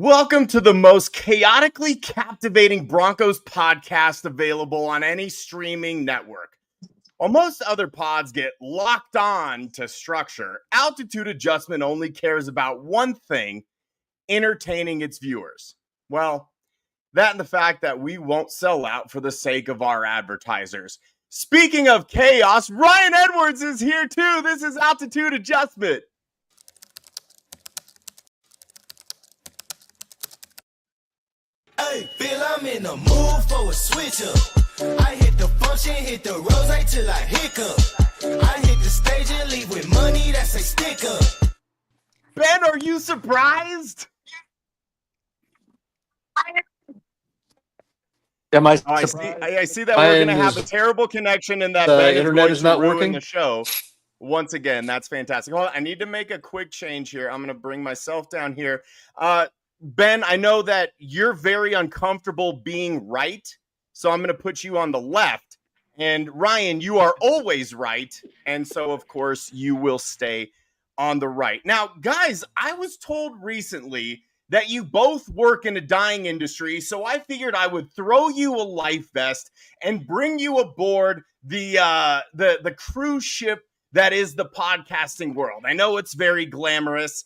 Welcome to the most chaotically captivating Broncos podcast available on any streaming network. While most other pods get locked on to structure, Altitude Adjustment only cares about one thing: entertaining its viewers. Well, that and the fact that we won't sell out for the sake of our advertisers. Speaking of chaos, Ryan Edwards is here too. This is Altitude Adjustment. Hey, feel I'm in the mood for a switch up. I hit the function, hit the rose till I hiccup. I hit the stage and leave with money that say stick up. Ben, are you surprised? Am I? I see that we're going to have a terrible connection and that Ben internet is not ruin working the show once again. That's fantastic. Hold on, I need to make a quick change here. I'm going to bring myself down here. Ben, I know that you're very uncomfortable being right, so I'm going to put you on the left. And Ryan, you are always right, and so of course you will stay on the right. Now, guys, I was told recently that you both work in a dying industry, so I figured I would throw you a life vest and bring you aboard the cruise ship that is the podcasting world. I know it's very glamorous,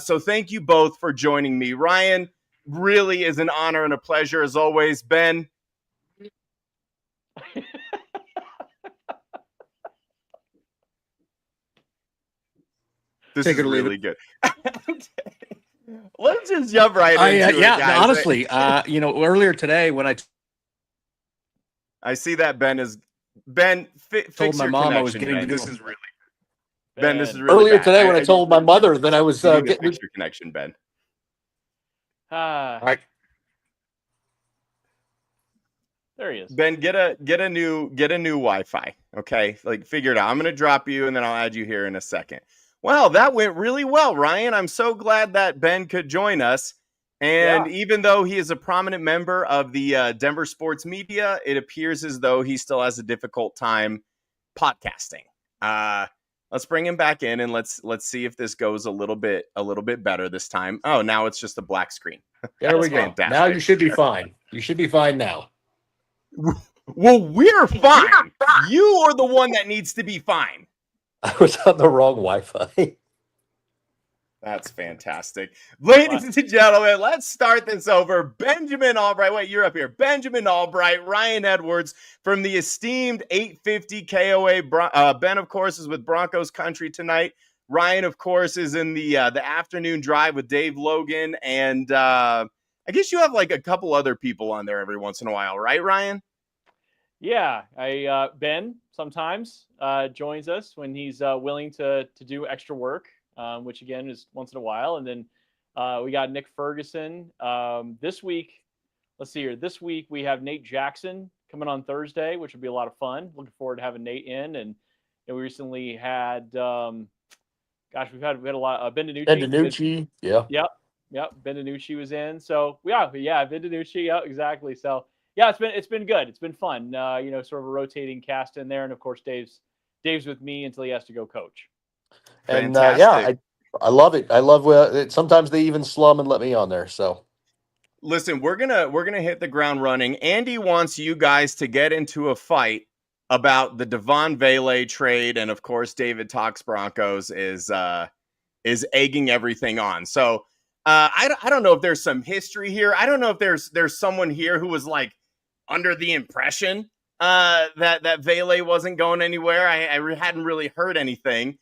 so thank you both for joining me. Ryan, really is an honor and a pleasure as always. Ben. This is really good. Let's just jump right into it, guys. Honestly, earlier today when I see that Ben told my mom I was getting to this do is really Ben. This is really earlier bad. today when I told my mother that I was getting your connection, Ben. All right. There he is. Ben, get a new Wi-Fi. Okay, like figure it out. I'm gonna drop you and then I'll add you here in a second. Well, that went really well, Ryan. I'm so glad that Ben could join us. And even though he is a prominent member of the Denver sports media, it appears as though he still has a difficult time podcasting. Let's bring him back in and let's see if this goes a little bit better this time. Oh, now it's just a black screen. There we go. Fantastic. Now you should be fine. You should be fine now. Well, we're fine. You are the one that needs to be fine. I was on the wrong Wi-Fi. That's fantastic. Ladies and gentlemen, let's start this over. Benjamin Allbright. Wait, you're up here. Benjamin Allbright, Ryan Edwards from the esteemed 850 KOA. Ben, of course, is with Broncos Country tonight. Ryan, of course, is in the afternoon drive with Dave Logan. And I guess you have like a couple other people on there every once in a while, right, Ryan? Yeah, Ben sometimes joins us when he's willing to do extra work. Which again is once in a while. And then we got Nick Ferguson. This week, let's see here. This week we have Nate Jackson coming on Thursday, which will be a lot of fun. Looking forward to having Nate in. And we recently had, we've had a lot. Ben DiNucci. Yeah. Yep. Ben DiNucci was in. So Ben DiNucci. Yeah, exactly. So yeah, it's been good. It's been fun. Sort of a rotating cast in there, and of course Dave's with me until he has to go coach. And I love it. I love it. Sometimes they even slum and let me on there. So listen, we're gonna hit the ground running. Andy wants you guys to get into a fight about the Devaughn Vele trade, and of course, David Talks Broncos is egging everything on. So I don't know if there's some history here. I don't know if there's someone here who was like under the impression that Vele wasn't going anywhere. I hadn't really heard anything.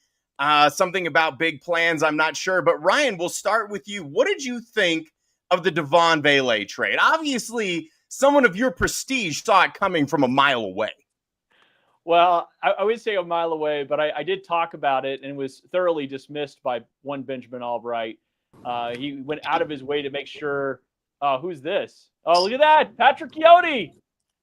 Something about big plans, I'm not sure. But Ryan, we'll start with you. What did you think of the Devaughn Vele trade? Obviously, someone of your prestige saw it coming from a mile away. Well, I would say a mile away, but I did talk about it and was thoroughly dismissed by one Benjamin Allbright. He went out of his way to make sure, who's this? Oh, look at that, Patrick Chiodi.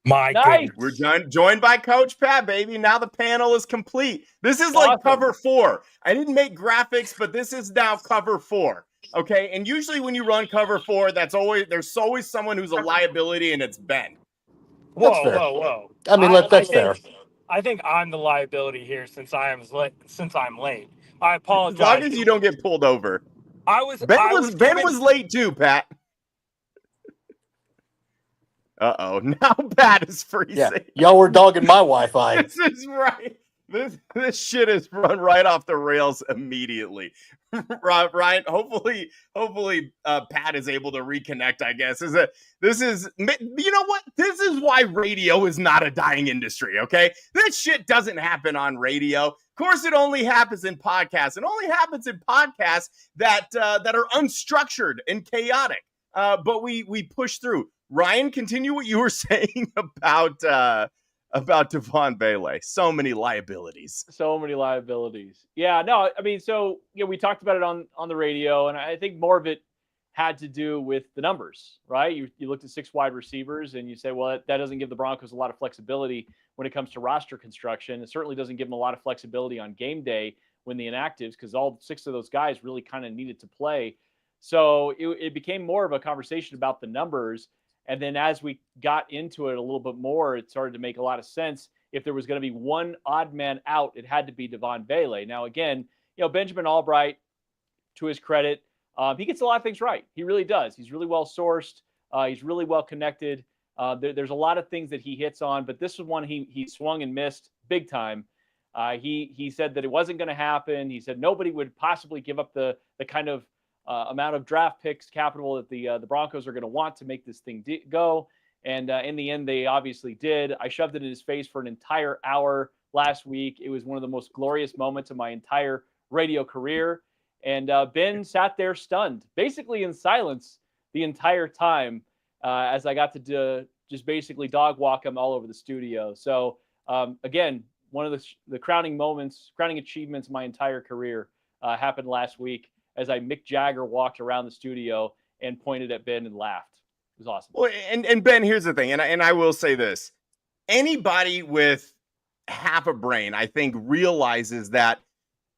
Nice. We're joined by Coach Pat, baby. Now the panel is complete. This is like cover 4. I didn't make graphics, but this is now cover 4. Okay, and usually when you run cover 4, there's always someone who's a liability, and it's Ben. Whoa. I mean, that's fair. I think I'm the liability here since I'm late. I apologize. As long as you don't get pulled over. Ben was late too, Pat. Uh-oh. Now Pat is freezing. Yeah, y'all were dogging my Wi-Fi. This is right. This shit is run right off the rails immediately. Ryan, hopefully, Pat is able to reconnect. I guess you know what? This is why radio is not a dying industry. Okay, this shit doesn't happen on radio. Of course, it only happens in podcasts. It only happens in podcasts that are unstructured and chaotic. But we push through. Ryan, continue what you were saying about Devaughn Vele. So many liabilities. Yeah, no, I mean, so we talked about it on the radio, and I think more of it had to do with the numbers, right? You looked at 6 wide receivers, and you say, well, that doesn't give the Broncos a lot of flexibility when it comes to roster construction. It certainly doesn't give them a lot of flexibility on game day when the inactives, because all 6 of those guys really kind of needed to play. So it became more of a conversation about the numbers. And then as we got into it a little bit more, it started to make a lot of sense. If there was going to be one odd man out, it had to be Devaughn Vele. Now, again, Benjamin Allbright, to his credit, he gets a lot of things right. He really does. He's really well sourced. He's really well connected. There's a lot of things that he hits on, but this was one he swung and missed big time. He said that it wasn't going to happen. He said nobody would possibly give up the kind of amount of draft picks capital that the Broncos are going to want to make this thing go. And in the end, they obviously did. I shoved it in his face for an entire hour last week. It was one of the most glorious moments of my entire radio career. And Ben sat there stunned, basically in silence the entire time as I got to just basically dog walk him all over the studio. So again, one of the crowning achievements of my entire career happened last week, as I Mick Jagger walked around the studio and pointed at Ben and laughed. It was awesome. Well, and Ben, here's the thing, and I will say this. Anybody with half a brain, I think, realizes that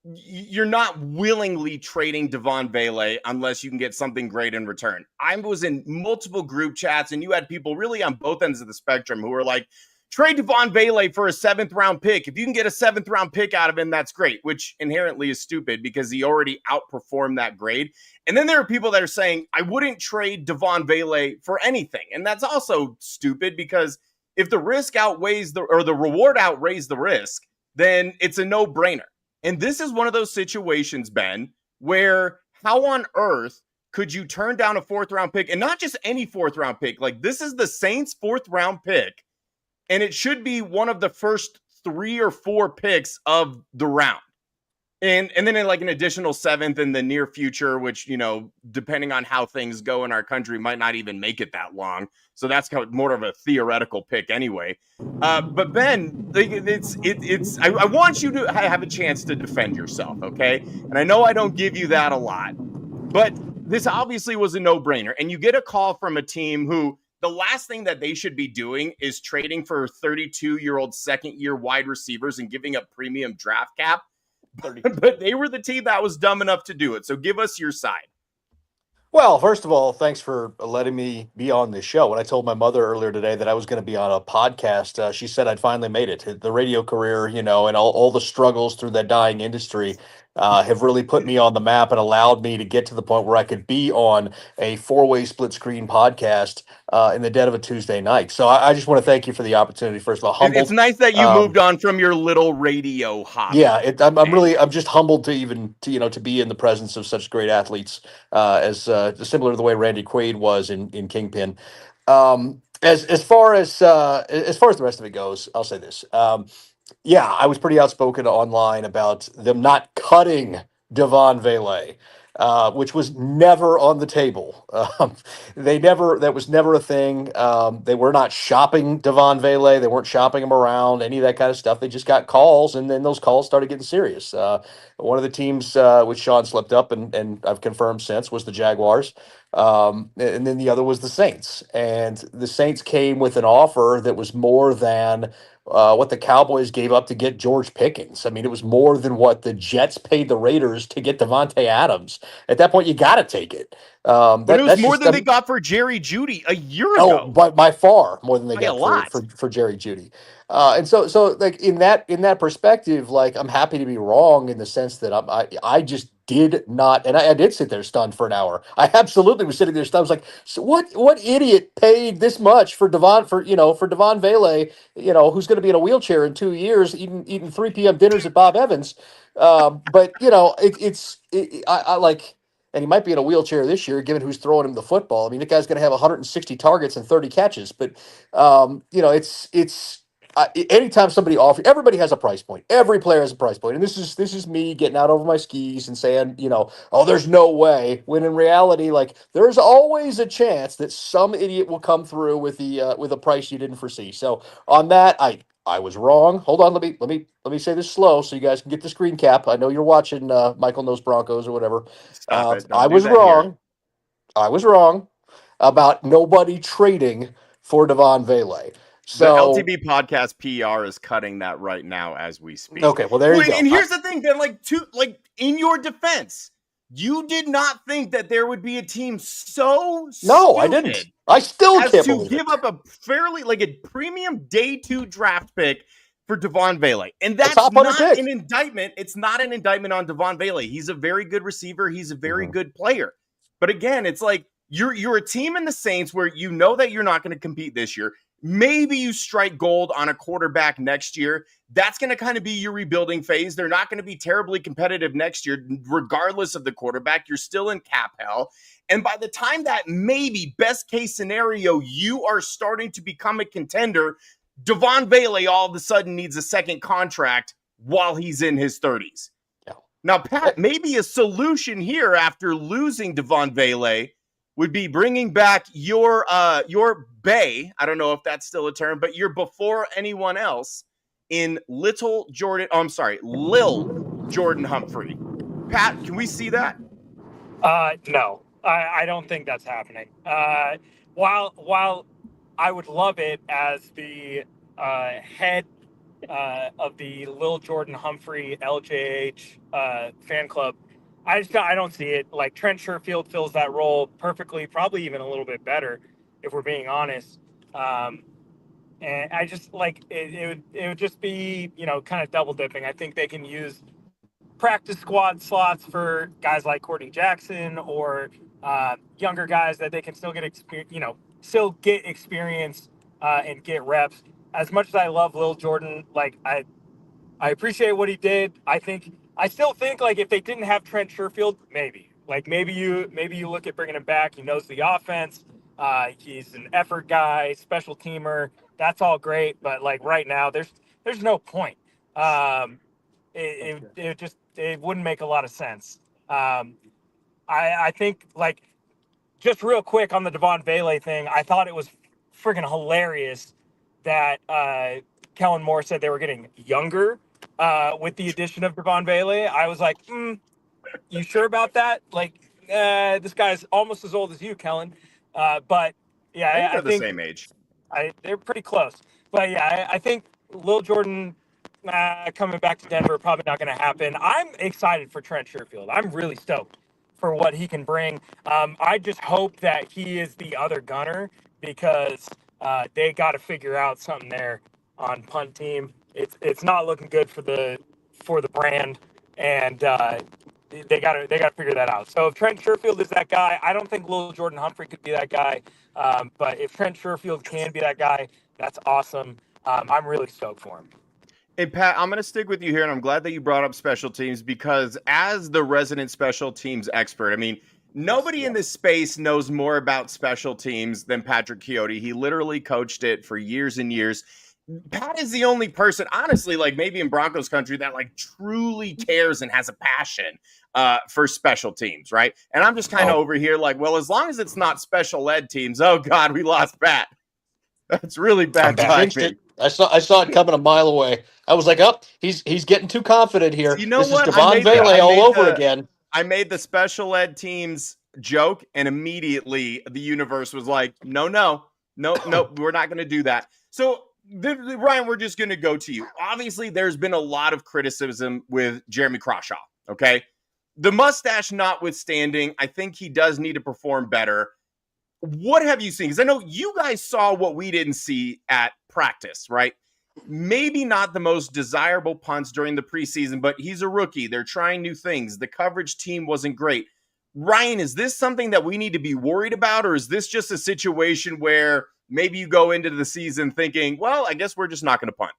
you're not willingly trading Devaughn Vele unless you can get something great in return. I was in multiple group chats, and you had people really on both ends of the spectrum who were like, trade Devaughn Vele for a 7th round pick. If you can get a 7th round pick out of him, that's great, which inherently is stupid because he already outperformed that grade. And then there are people that are saying, I wouldn't trade Devaughn Vele for anything. And that's also stupid because if the risk outweighs the reward outweighs the risk, then it's a no-brainer. And this is one of those situations, Ben, where how on earth could you turn down a 4th round pick, and not just any 4th round pick? Like, this is the Saints' 4th round pick. And it should be one of the first 3 or 4 picks of the round. And then in like an additional 7th in the near future, which, depending on how things go in our country, might not even make it that long. So that's kind of more of a theoretical pick anyway. But Ben, I want you to have a chance to defend yourself, okay? And I know I don't give you that a lot, but this obviously was a no-brainer. And you get a call from a team who, the last thing that they should be doing is trading for 32-year-old second-year wide receivers and giving up premium draft cap. But they were the team that was dumb enough to do it. So give us your side. Well, first of all, thanks for letting me be on this show. When I told my mother earlier today that I was going to be on a podcast, she said I'd finally made it. The radio career, and all the struggles through that dying industry have really put me on the map and allowed me to get to the point where I could be on a 4-way split screen podcast in the dead of a Tuesday night. So I just want to thank you for the opportunity. First of all, humbled. It's nice that you moved on from your little radio hobby. Yeah, I'm just humbled to be in the presence of such great athletes as similar to the way Randy Quaid was in Kingpin. As far as the rest of it goes, I'll say this. Yeah, I was pretty outspoken online about them not cutting Devaughn Vele, which was never on the table. That was never a thing. They were not shopping Devaughn Vele. They weren't shopping him around, any of that kind of stuff. They just got calls, and then those calls started getting serious. One of the teams which Sean slipped up, and I've confirmed since, was the Jaguars. And then the other was the Saints. And the Saints came with an offer that was more than what the Cowboys gave up to get George Pickens. I mean, it was more than what the Jets paid the Raiders to get Devontae Adams. At that point, you got to take it. But it was more than they got for Jerry Jeudy a year ago. Oh, by far more than they got lot for Jerry Jeudy. And so like in that perspective, like I'm happy to be wrong in the sense that I just did not, and I did sit there stunned for an hour. I absolutely was sitting there stunned. I was like, so what idiot paid this much for Devaughn Vele, who's going to be in a wheelchair in 2 years, eating 3 p.m. dinners at Bob Evans. But I like, and he might be in a wheelchair this year, given who's throwing him the football. I mean, the guy's going to have 160 targets and 30 catches, but it's anytime somebody offers, everybody has a price point. Every player has a price point, and this is me getting out over my skis and saying, oh, there's no way. When in reality, like there's always a chance that some idiot will come through with a price you didn't foresee. So on that, I was wrong. Hold on, let me say this slow so you guys can get the screen cap. I know you're watching Michael Knows Broncos or whatever. Stop it. I Don't do was that here. wrong. I was wrong about nobody trading for Devaughn Vele. The So LTB podcast PR is cutting that right now as we speak. okay, well there you go. And here's the thing, Ben, like in your defense, you did not think that there would be a team so No, I didn't. I still as can't to believe give it. up a fairly like a premium day 2 draft pick for Devaughn Vele. And that's top 100 not pick. an indictment. It's not an indictment on Devaughn Vele. He's a very good receiver. He's a very good player. But again, it's like you're a team in the Saints where you know that you're not going to compete this year. Maybe you strike gold on a quarterback next year. That's going to kind of be your rebuilding phase. They're not going to be terribly competitive next year, regardless of the quarterback. You're still in cap hell. And by the time that maybe best case scenario, you are starting to become a contender, Devaughn Vele all of a sudden needs a second contract while he's in his 30s. Yeah. Now, Pat, maybe a solution here after losing Devaughn Vele would be bringing back your Bay. I don't know if that's still a term, but you're before anyone else in Lil Jordan Humphrey. Pat, can we see that? No, I don't think that's happening. While I would love it as the head of the Lil Jordan Humphrey LJH fan club, I don't see it. Like Trent Sherfield fills that role perfectly, probably even a little bit better, if we're being honest. And I just like it would just be kind of double dipping. I think they can use practice squad slots for guys like Courtney Jackson or younger guys that they can still get experience and get reps. As much as I love Lil Jordan, like I appreciate what he did. I still think like if they didn't have Trent Sherfield, maybe you look at bringing him back. He knows the offense. He's an effort guy, special teamer. That's all great, but like right now, there's no point. It wouldn't make a lot of sense. I think like just real quick on the Devaughn Vele thing, I thought it was freaking hilarious that Kellen Moore said they were getting younger with the addition of Devaughn Vele. I was like, you sure about that? Like, this guy's almost as old as you, Kellen. But yeah, They're the same age. They're pretty close. But yeah, I think Lil Jordan coming back to Denver probably not going to happen. I'm excited for Trent Sherfield. I'm really stoked for what he can bring. I just hope that he is the other gunner because they got to figure out something there on punt team. It's not looking good for the brand, and they got to figure that out. So if Trent Sherfield is that guy, I don't think Lil Jordan Humphrey could be that guy. But if Trent Sherfield can be that guy, that's awesome. I'm really stoked for him. Hey, Pat, I'm going to stick with you here, and I'm glad that you brought up special teams because as the resident special teams expert, I mean, nobody in this space knows more about special teams than Patrick Chiotti. He literally coached it for years and years. Pat is the only person, honestly, like maybe in Broncos country that like truly cares and has a passion for special teams, right? And I'm just kind of over here like, well, as long as it's not special ed teams, oh God, we lost Pat. That's really bad timing. I saw it coming a mile away. I was like, he's getting too confident here. You know this what? is Devaughn Vele all over again. I made the special ed teams joke, and immediately the universe was like, no, we're not going to do that. So, Ryan, we're just going to go to you. Obviously, there's been a lot of criticism with Jeremy Crawshaw, okay? The mustache notwithstanding, I think he does need to perform better. What have you seen? Because I know you guys saw what we didn't see at practice, right? maybe not the most desirable punts during the preseason, but he's a rookie. They're trying new things. The coverage team wasn't great. Ryan, is this something that we need to be worried about, or is this just a situation where maybe you go into the season thinking, well, I guess we're just not going to punt?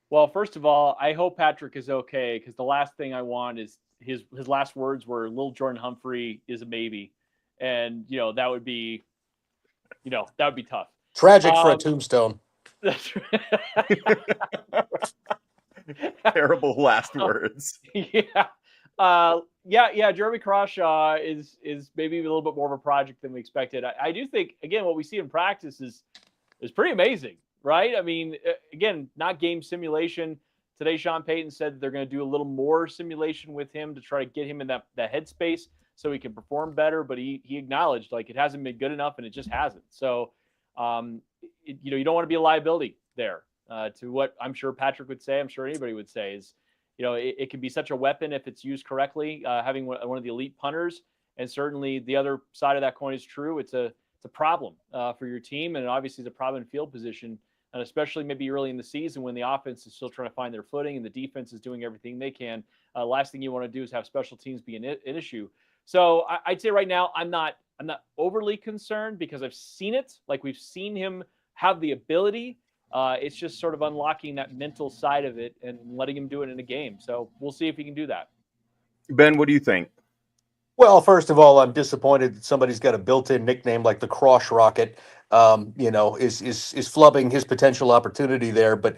Well, first of all, I hope Patrick is okay, because the last thing I want is his last words were little Jordan Humphrey is a maybe. And, that would be tough. Tragic for a tombstone. Terrible last words. Yeah. Jeremy Crawshaw is maybe a little bit more of a project than we expected. I do think, again, what we see in practice is pretty amazing, right? I mean, again, not game simulation. Today, Sean Payton said they're going to do a little more simulation with him to try to get him in that headspace so he can perform better. But he acknowledged, like, it hasn't been good enough, and it just hasn't. So, you don't want to be a liability there. To what I'm sure Patrick would say, I'm sure anybody would say is, it can be such a weapon if it's used correctly, having one of the elite punters. And certainly the other side of that coin is true. It's a problem for your team, and obviously it's a problem in field position, and especially maybe early in the season when the offense is still trying to find their footing and the defense is doing everything they can. Last thing you want to do is have special teams be an issue. So I'd say right now I'm not overly concerned, because I've seen it. Like, we've seen him have the ability. It's just sort of unlocking that mental side of it and letting him do it in a game. So we'll see if he can do that. Ben, what do you think? Well, first of all, I'm disappointed that somebody's got a built-in nickname like the Cross Rocket. Is flubbing his potential opportunity there. But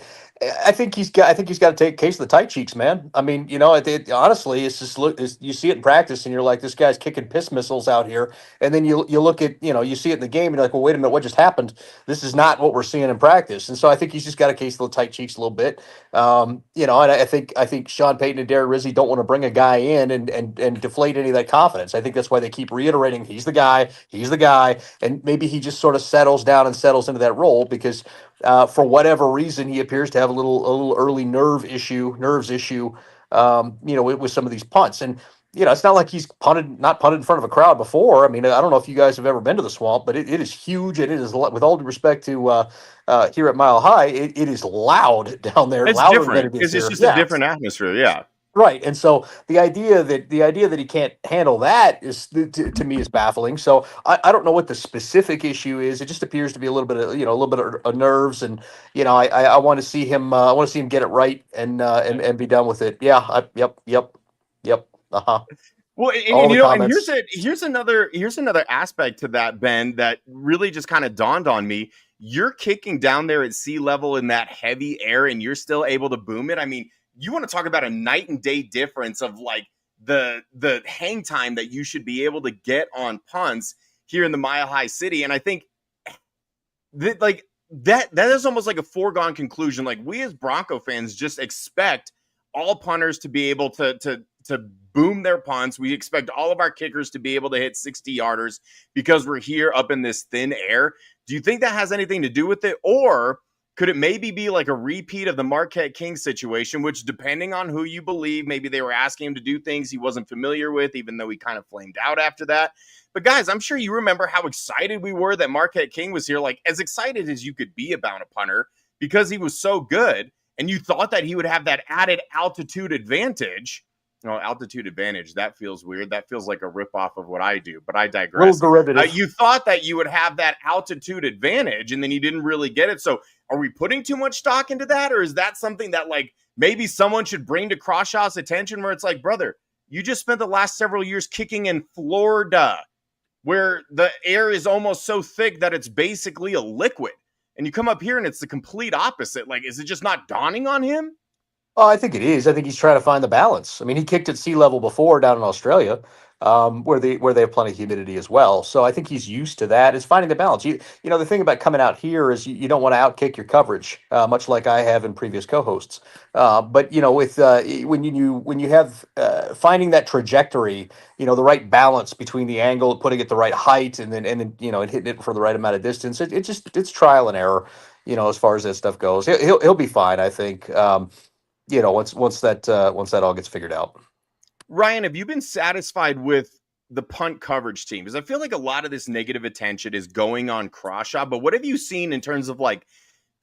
I think he's got to take a case of the tight cheeks, man. I mean, honestly, it's just you see it in practice, and you're like, this guy's kicking piss missiles out here, and then you look at you see it in the game, and you're like, well, wait a minute, what just happened? This is not what we're seeing in practice, and so I think he's just got a case of the tight cheeks a little bit. And I think Sean Payton and Derek Rizzi don't want to bring a guy in and deflate any of that confidence. I think that's why they keep reiterating he's the guy, and maybe he just sort of settles down and settles into that role because for whatever reason he appears to have a little early nerves issue with some of these punts. And it's not like he's not punted in front of a crowd before. I mean, I don't know if you guys have ever been to the Swamp, but it is huge, and it is, with all due respect to here at Mile High, it is loud down there. It's louder different than it is because it's here. just a different atmosphere. Yeah. Right, and so the idea that he can't handle that is to me is baffling. So I don't know what the specific issue is. It just appears to be a little bit of nerves, and I want to see him get it right and be done with it. Yeah, yep. Well, and here's another aspect to that, Ben, that really just kind of dawned on me. You're kicking down there at sea level in that heavy air, and you're still able to boom it. I mean, you want to talk about a night and day difference of like the hang time that you should be able to get on punts here in the Mile High City. And I think that is almost like a foregone conclusion. Like, we as Bronco fans just expect all punters to be able to boom their punts. We expect all of our kickers to be able to hit 60-yarders because we're here up in this thin air. Do you think that has anything to do with it? Or could it maybe be like a repeat of the Marquette King situation, which, depending on who you believe, maybe they were asking him to do things he wasn't familiar with, even though he kind of flamed out after that. But guys, I'm sure you remember how excited we were that Marquette King was here, like as excited as you could be about a punter because he was so good. And you thought that he would have that added altitude advantage. Altitude advantage, that feels weird. That feels like a ripoff of what I do, but I digress. You thought that you would have that altitude advantage, and then you didn't really get it. So are we putting too much stock into that? Or is that something that like maybe someone should bring to Crawshaw's attention, where it's like, brother, you just spent the last several years kicking in Florida, where the air is almost so thick that it's basically a liquid. And you come up here and it's the complete opposite. Like, is it just not dawning on him? Oh, I think it is. I think he's trying to find the balance. I mean, he kicked at sea level before down in Australia, where they have plenty of humidity as well. So I think he's used to that. It's finding the balance. The thing about coming out here is you don't want to outkick your coverage, much like I have in previous co-hosts. But when you have finding that trajectory, the right balance between the angle, putting it the right height, and then hitting it for the right amount of distance. It's trial and error, as far as that stuff goes. He'll be fine, I think. Once that all gets figured out. Ryan, have you been satisfied with the punt coverage team? Because I feel like a lot of this negative attention is going on Crawshaw, but what have you seen in terms of like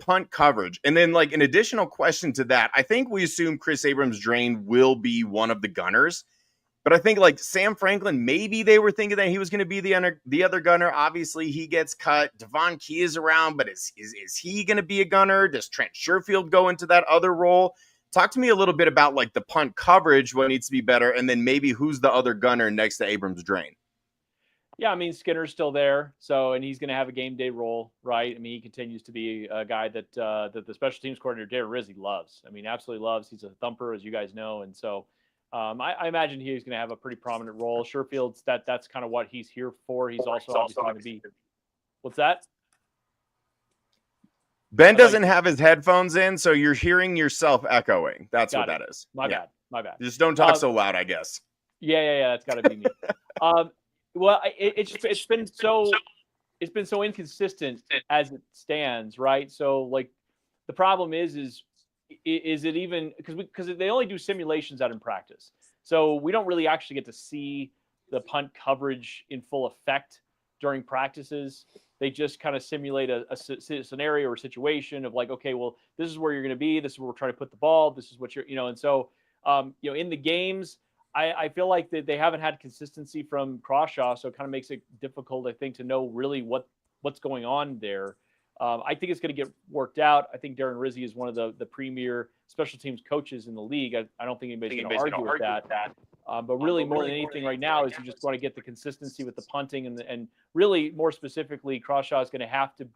punt coverage. And then like an additional question to that, I think we assume Chris Abrams-Draine will be one of the gunners. But I think like Sam Franklin, maybe they were thinking that he was going to be the other gunner. Obviously, he gets cut. Devon Key is around, but is he going to be a gunner? Does Trent Sherfield go into that other role? Talk to me a little bit about like the punt coverage, what needs to be better, and then maybe who's the other gunner next to Abrams-Draine. Yeah, I mean, Skinner's still there, and he's going to have a game day role, right? I mean, he continues to be a guy that the special teams coordinator, Darren Rizzi, loves. I mean, absolutely loves. He's a thumper, as you guys know, and so I imagine he's going to have a pretty prominent role. Sherfield's that's kind of what he's here for. He's also obviously going to be. What's that? Ben doesn't have his headphones in, so you're hearing yourself echoing. That's what that is. My bad. Just don't talk so loud, I guess. Yeah. That's got to be me. Well, it's been so inconsistent as it stands, right? So like the problem is it even because they only do simulations out in practice, so we don't really actually get to see the punt coverage in full effect during practices. They just kind of simulate a scenario or situation of like, okay, well, this is where you're going to be. This is where we're trying to put the ball. This is what you're, and so in the games. I feel like that they haven't had consistency from Crawshaw, so it kind of makes it difficult, I think, to know really what's going on there. I think it's going to get worked out. I think Darren Rizzi is one of the premier special teams coaches in the league. I don't think anybody's going to argue with that. But really, more than anything right now is you just want to get the consistency with the punting and really more specifically, Crawshaw is going to have to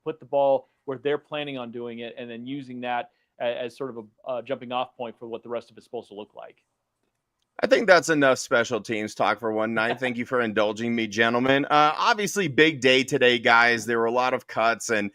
put the ball where they're planning on doing it, and then using that as sort of a jumping off point for what the rest of it's supposed to look like. I think that's enough special teams talk for one night. Thank you for indulging me, gentlemen. Obviously, big day today, guys. There were a lot of cuts, and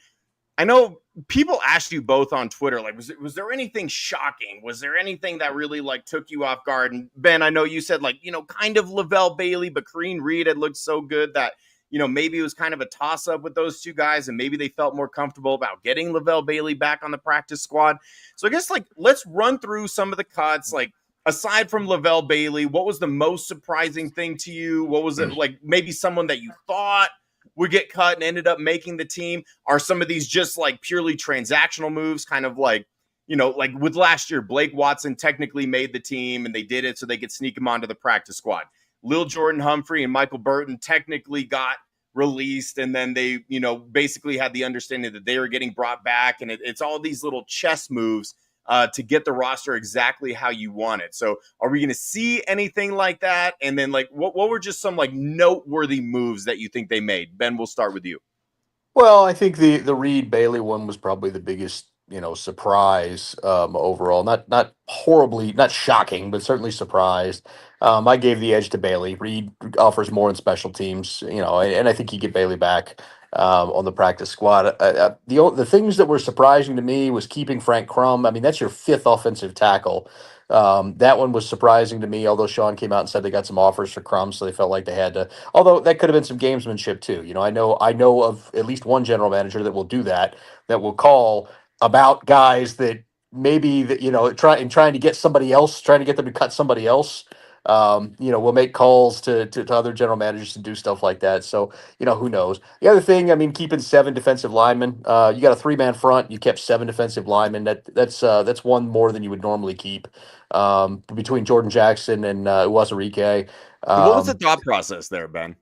I know people asked you both on Twitter, like, was there anything shocking? Was there anything that really like took you off guard? And Ben, I know you said like, kind of Lavelle Bailey, but Kareem Reed had looked so good that, maybe it was kind of a toss up with those two guys, and maybe they felt more comfortable about getting Lavelle Bailey back on the practice squad. So I guess like let's run through some of the cuts, like. Aside from Lavelle Bailey, what was the most surprising thing to you? What was it like maybe someone that you thought would get cut and ended up making the team? Are some of these just like purely transactional moves, kind of like, like with last year, Blake Watson technically made the team and they did it so they could sneak him onto the practice squad. Lil Jordan Humphrey and Michael Burton technically got released, and then they, basically had the understanding that they were getting brought back. And it's all these little chess moves to get the roster exactly how you want it. So are we going to see anything like that? And then like, what were just some like noteworthy moves that you think they made? Ben, we'll start with you. Well, I think the Reed Bailey one was probably the biggest, surprise overall. Not horribly, not shocking, but certainly surprised. I gave the edge to Bailey. Reed offers more in special teams, and I think you get Bailey back on the practice squad. The things that were surprising to me was keeping Frank Crum. I mean, that's your fifth offensive tackle. That one was surprising to me, although Sean came out and said they got some offers for Crum, so they felt like they had to. Although that could have been some gamesmanship too. I know of at least one general manager that will do that will call about guys that maybe that trying to get somebody else, trying to get them to cut somebody else. We'll make calls to other general managers to do stuff like that. So, who knows? The other thing, I mean, keeping 7 defensive linemen. You got a 3-man front. You kept 7 defensive linemen. That's one more than you would normally keep. Between Jordan Jackson and Uwazurike. What was the thought process there, Ben?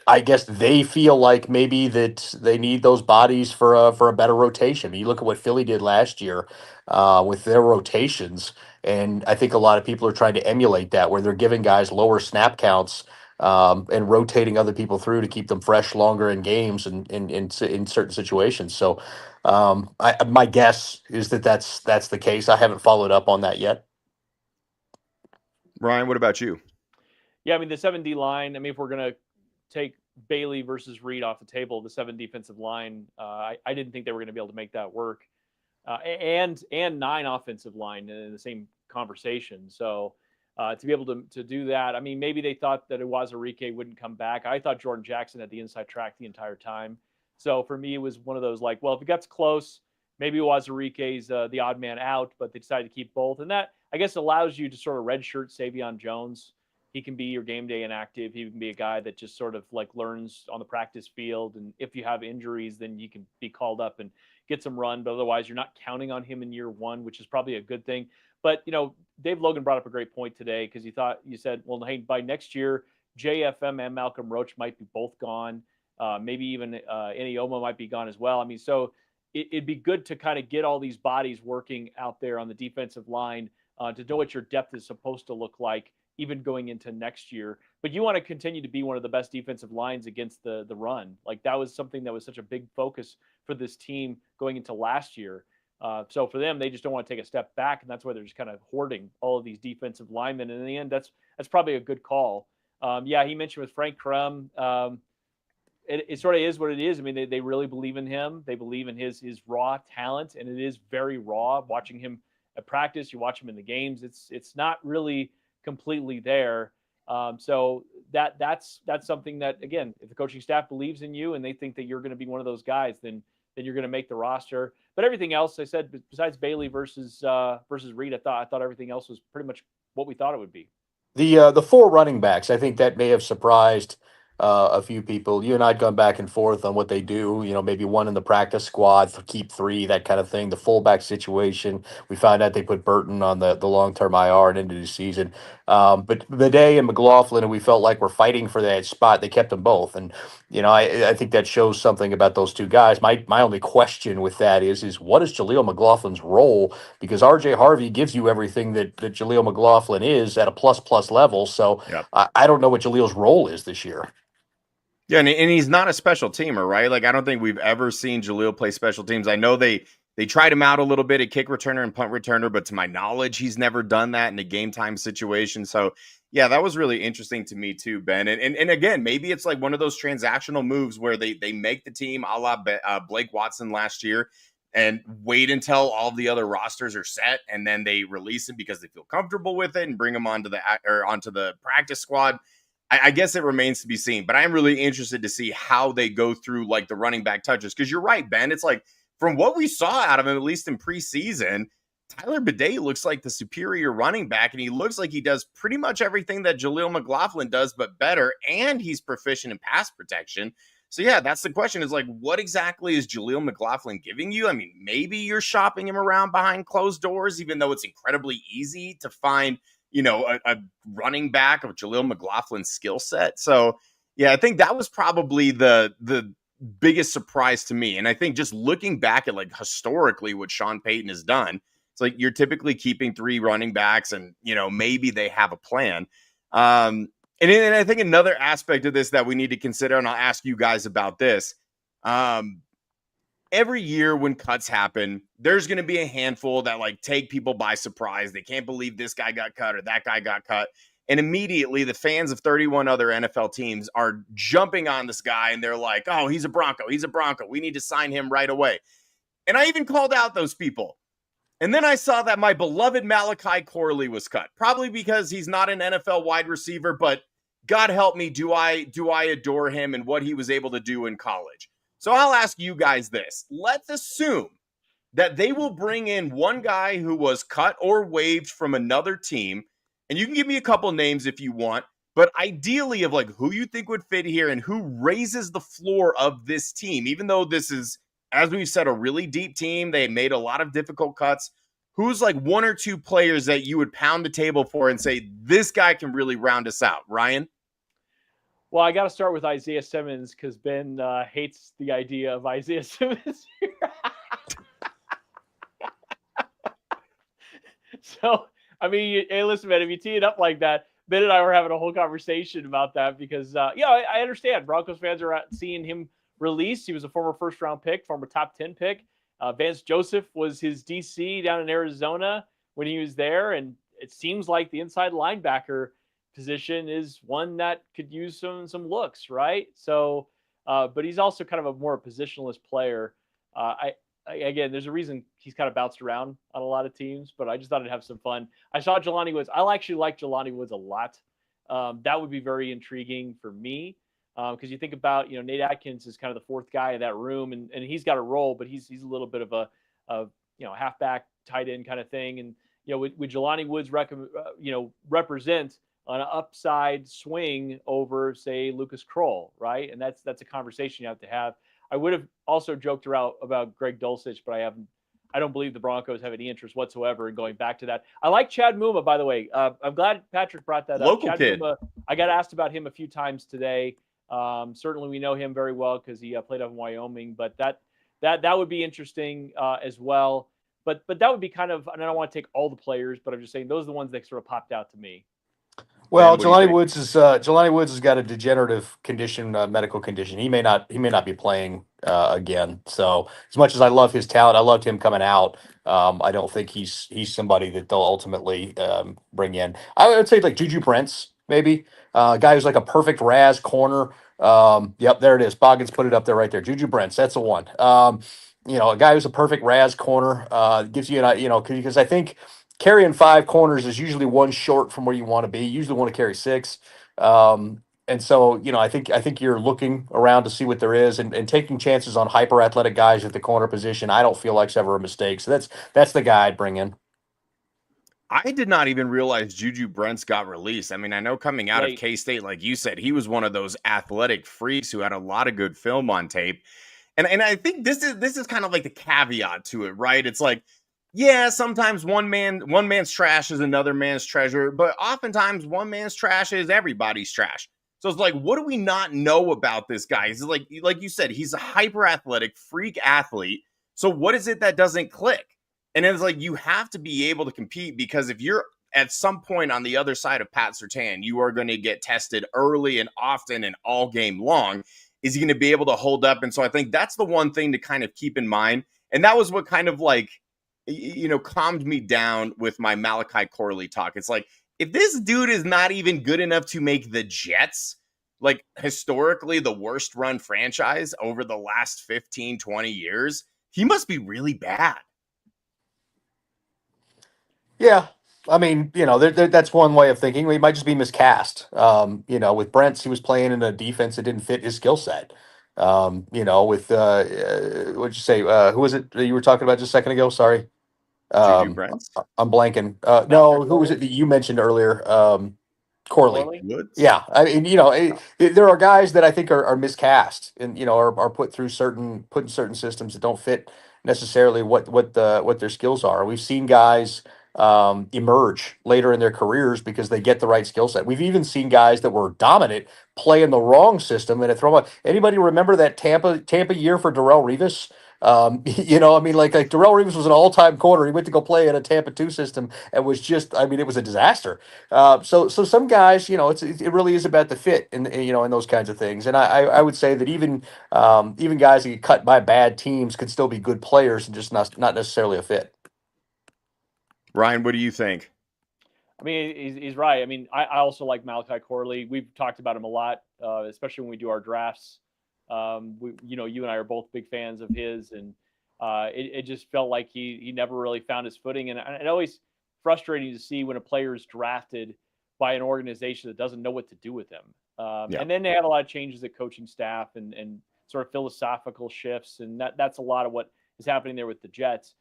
I guess they feel like maybe that they need those bodies for a better rotation. I mean, you look at what Philly did last year with their rotations, and I think a lot of people are trying to emulate that, where they're giving guys lower snap counts and rotating other people through to keep them fresh longer in games and in certain situations. So my guess is that that's the case. I haven't followed up on that yet. Ryan, what about you? Yeah, I mean, the 7D line, I mean, if we're going to take Bailey versus Reed off the table, the 7 defensive line, I didn't think they were going to be able to make that work. And 9 offensive line in the same conversation. So to be able to do that, I mean, maybe they thought that Uwazurike wouldn't come back. I thought Jordan Jackson had the inside track the entire time. So for me, it was one of those like, well, if it gets close, maybe Uwazurike's the odd man out, but they decided to keep both. And that, I guess, allows you to sort of redshirt Savion Jones he can be your game day inactive. He can be a guy that just sort of like learns on the practice field. And if you have injuries, then you can be called up and get some run. But otherwise, you're not counting on him in year one, which is probably a good thing. But, Dave Logan brought up a great point today because you said, well, hey, by next year, JFM and Malcolm Roach might be both gone. Maybe even Inioma might be gone as well. I mean, so it'd be good to kind of get all these bodies working out there on the defensive line to know what your depth is supposed to look like, even going into next year. But you want to continue to be one of the best defensive lines against the run. Like that was something that was such a big focus for this team going into last year. So for them, they just don't want to take a step back, and that's why they're just kind of hoarding all of these defensive linemen. And in the end, that's probably a good call. He mentioned with Frank Crum, it sort of is what it is. I mean, they really believe in him. They believe in his raw talent, and it is very raw. Watching him at practice, you watch him in the games, it's not really completely there. So that's something that, again, if the coaching staff believes in you and they think that you're going to be one of those guys, then you're going to make the roster. But everything else, I said, besides Bailey versus Reed, I thought everything else was pretty much what we thought it would be. The 4 running backs, I think that may have surprised a few people. You and I'd gone back and forth on what they do. Maybe one in the practice squad, keep 3, that kind of thing. The fullback situation, we found out they put Burton on the long-term IR and into the season. But Bidet and McLaughlin, and we felt like we're fighting for that spot. They kept them both, and I think that shows something about those two guys. My only question with that is what is Jaleel McLaughlin's role? Because R.J. Harvey gives you everything that Jaleel McLaughlin is at a plus level. So Yep. I don't know what Jaleel's role is this year. Yeah, and he's not a special teamer, right? Like, I don't think we've ever seen Jaleel play special teams. I know they tried him out a little bit at kick returner and punt returner, but to my knowledge, he's never done that in a game time situation. So, yeah, that was really interesting to me too, Ben. And again, maybe it's like one of those transactional moves where they make the team a la Blake Watson last year and wait until all the other rosters are set, and then they release him because they feel comfortable with it and bring him onto the practice squad. I guess it remains to be seen, but I'm really interested to see how they go through like the running back touches. Because you're right, Ben. It's like from what we saw out of him, at least in preseason, Tyler Bidet looks like the superior running back, and he looks like he does pretty much everything that Jaleel McLaughlin does, but better. And he's proficient in pass protection. So yeah, that's the question: is like, what exactly is Jaleel McLaughlin giving you? I mean, maybe you're shopping him around behind closed doors, even though it's incredibly easy to find a running back of Jaleel McLaughlin's skill set. So, yeah, I think that was probably the biggest surprise to me. And I think just looking back at like historically what Sean Payton has done, it's like you're typically keeping 3 running backs and, maybe they have a plan. And I think another aspect of this that we need to consider, and I'll ask you guys about this, every year when cuts happen, there's going to be a handful that like take people by surprise. They can't believe this guy got cut or that guy got cut. And immediately the fans of 31 other NFL teams are jumping on this guy and they're like, oh, he's a Bronco. He's a Bronco. We need to sign him right away. And I even called out those people. And then I saw that my beloved Malachi Corley was cut, probably because he's not an NFL wide receiver, but God help me, do I adore him and what he was able to do in college. So I'll ask you guys this. Let's assume that they will bring in one guy who was cut or waived from another team. And you can give me a couple names if you want, but ideally of like who you think would fit here and who raises the floor of this team. Even though this is, as we've said, a really deep team, they made a lot of difficult cuts. Who's like 1 or 2 players that you would pound the table for and say, this guy can really round us out? Ryan? Well, I got to start with Isaiah Simmons because Ben hates the idea of Isaiah Simmons here. So, I mean, hey, listen, man, if you tee it up like that, Ben and I were having a whole conversation about that because, I understand Broncos fans are seeing him released. He was a former first-round pick, former top 10 pick. Vance Joseph was his DC down in Arizona when he was there, and it seems like the inside linebacker position is one that could use some looks, right? So, but he's also kind of a more positionless player. Again, there's a reason he's kind of bounced around on a lot of teams, but I just thought I'd have some fun. I saw Jelani Woods. I actually like Jelani Woods a lot. That would be very intriguing for me because you think about, Nate Atkins is kind of the 4th guy in that room, and he's got a role, but he's a little bit of a halfback tight end kind of thing. And would Jelani Woods represent an upside swing over, say, Lucas Kroll, right? And that's a conversation you have to have. I would have also joked around about Greg Dulcich, but I don't believe the Broncos have any interest whatsoever in going back to that. I like Chad Muma, by the way. I'm glad Patrick brought that up. Local Chad kid. Muma, I got asked about him a few times today. Certainly, we know him very well because he played up in Wyoming. But that would be interesting as well. But that would be kind of, and I don't want to take all the players, but I'm just saying those are the ones that sort of popped out to me. Well, Ben, what do you Jelani Woods has got a degenerative condition, medical condition. He may not be playing again. So as much as I love his talent, I loved him coming out. I don't think he's somebody that they'll ultimately bring in. I would say like Juju Brents, maybe a guy who's like a perfect Raz corner. Yep, there it is. Boggins put it up there right there. Juju Brents, that's the one. A guy who's a perfect Raz corner gives you because I think carrying 5 corners is usually one short from where you want to be. You usually want to carry 6. And so, I think you're looking around to see what there is and taking chances on hyper athletic guys at the corner position. I don't feel like it's ever a mistake. So that's the guy I'd bring in. I did not even realize Juju Brents got released. I mean, I know coming out of K-State, like you said, he was one of those athletic freaks who had a lot of good film on tape. And I think this is kind of like the caveat to it, right? It's like, yeah, sometimes one man's trash is another man's treasure, but oftentimes one man's trash is everybody's trash. So it's like, what do we not know about this guy? He's like you said, he's a hyper athletic freak athlete. So what is it that doesn't click? And it's like, you have to be able to compete, because if you're at some point on the other side of Pat Surtain, you are going to get tested early and often and all game long. Is he going to be able to hold up? And so I think that's the one thing to kind of keep in mind. And that was what kind of like, calmed me down with my Malachi Corley talk. It's like, if this dude is not even good enough to make the Jets, like historically the worst run franchise over the last 15, 20 years, he must be really bad. Yeah. I mean, that's one way of thinking. He might just be miscast. With Brents, he was playing in a defense that didn't fit his skill set. With what'd you say? Who was it that you were talking about just a second ago? Sorry. Juju Brents? I'm blanking. No, who was it that you mentioned earlier? Corley. Woods? Yeah, I mean, there are guys that I think are miscast and are put in certain systems that don't fit necessarily what their skills are. We've seen guys emerge later in their careers because they get the right skill set. We've even seen guys that were dominant play in the wrong system and throw out. Anybody remember that Tampa year for Darrelle Revis? Like Darrelle Revis was an all-time corner. He went to go play in a Tampa 2 system and was just, it was a disaster. So some guys, it really is about the fit and in those kinds of things. And I would say that even guys that get cut by bad teams could still be good players and just not necessarily a fit. Ryan, what do you think? I mean, he's right. I mean, I also like Malachi Corley. We've talked about him a lot, especially when we do our drafts. You and I are both big fans of his, and it just felt like he never really found his footing. And it's always frustrating to see when a player is drafted by an organization that doesn't know what to do with him. And then they have a lot of changes at coaching staff and sort of philosophical shifts, and that's a lot of what is happening there with the Jets.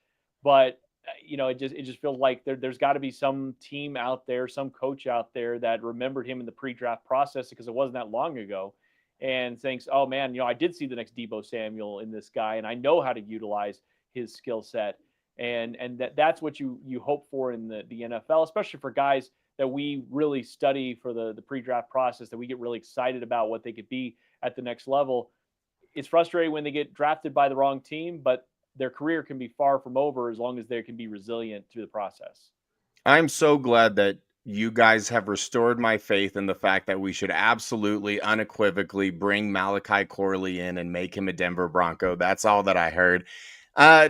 But it just feels like there's got to be some team out there, some coach out there that remembered him in the pre-draft process, because it wasn't that long ago, and thinks, oh man, I did see the next Deebo Samuel in this guy, and I know how to utilize his skill set, and that's what you hope for in the NFL, especially for guys that we really study for the pre-draft process, that we get really excited about what they could be at the next level. It's frustrating when they get drafted by the wrong team, but their career can be far from over as long as they can be resilient through the process. I'm so glad that you guys have restored my faith in the fact that we should absolutely unequivocally bring Malachi Corley in and make him a Denver Bronco. That's all that I heard.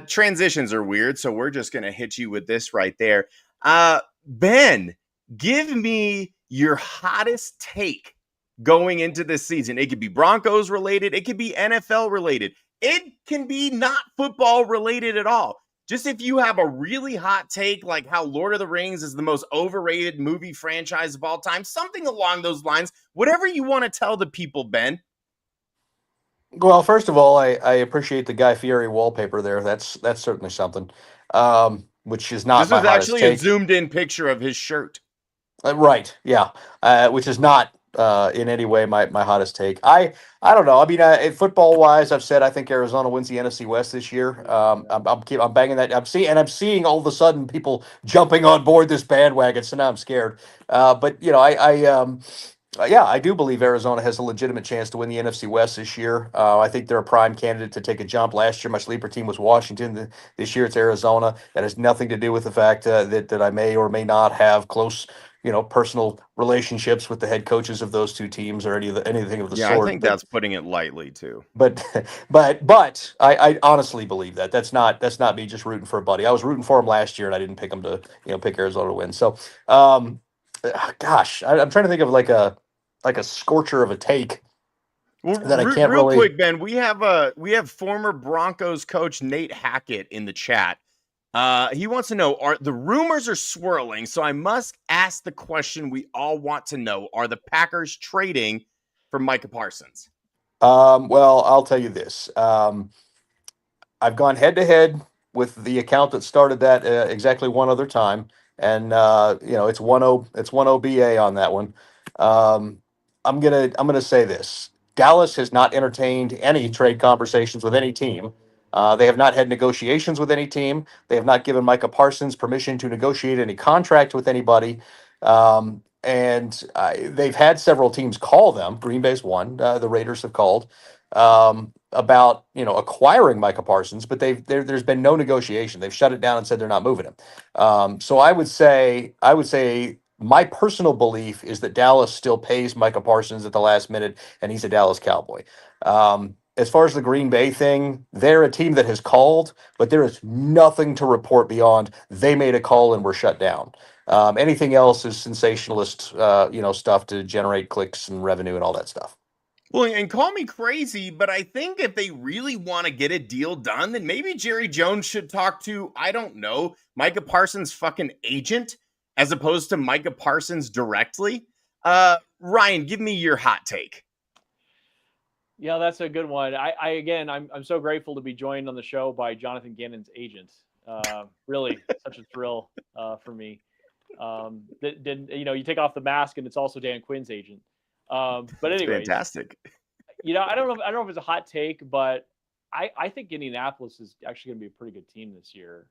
Transitions are weird, so we're just going to hit you with this right there. Ben, give me your hottest take going into this season. It could be Broncos related. It could be NFL related. It can be not football related at all. Just if you have a really hot take, like how Lord of the Rings is the most overrated movie franchise of all time, something along those lines, whatever you want to tell the people, Ben. Well, first of all, I appreciate the Guy Fieri wallpaper there. That's certainly something, which is not This my is hottest actually take. a zoomed in picture of his shirt. Right. Yeah. Which is not in any way my hottest take. I don't know. I mean, football wise, I've said I think Arizona wins the NFC West this year. I'm banging that. I'm seeing all of a sudden people jumping on board this bandwagon. So now I'm scared. But you know, yeah, I do believe Arizona has a legitimate chance to win the NFC West this year. I think they're a prime candidate to take a jump. Last year, my sleeper team was Washington. This year, it's Arizona. That has nothing to do with the fact that I may or may not have close, personal relationships with the head coaches of those two teams or anything of the Yeah, I sort. think that's putting it lightly too. But I honestly believe that that's not me just rooting for a buddy. I was rooting for him last year, and I didn't pick him to pick Arizona to win. So, gosh, I'm trying to think of like a scorcher of a take Well, that I can't real really. quick, Ben, we have former Broncos coach Nate Hackett in the chat. He wants to know, are the rumors are swirling, so I must ask the question we all want to know. Are the Packers trading for Micah Parsons? Well, I'll tell you this. I've gone head to head with the account that started that exactly one other time, and it's 1-0 BA on that one. Um, I'm gonna say this: Dallas has not entertained any trade conversations with any team. They have not had negotiations with any team. They have not given Micah Parsons permission to negotiate any contract with anybody. They've had several teams call them. Green Bay's one. The Raiders have called about acquiring Micah Parsons, but there's been no negotiation. They've shut it down and said they're not moving him. So I would say my personal belief is that Dallas still pays Micah Parsons at the last minute, and he's a Dallas Cowboy. As far as the Green Bay thing, they're a team that has called, but there is nothing to report beyond they made a call and were shut down. Anything else is sensationalist, stuff to generate clicks and revenue and all that stuff. Well, and call me crazy, but I think if they really want to get a deal done, then maybe Jerry Jones should talk to, I don't know, Micah Parsons' fucking agent as opposed to Micah Parsons directly. Ryan, give me your hot take. Yeah, that's a good one. I'm so grateful to be joined on the show by Jonathan Gannon's agent. Really, such a thrill for me. You take off the mask and it's also Dan Quinn's agent. But That's anyways, fantastic. I don't know if it's a hot take, but I think Indianapolis is actually going to be a pretty good team this year.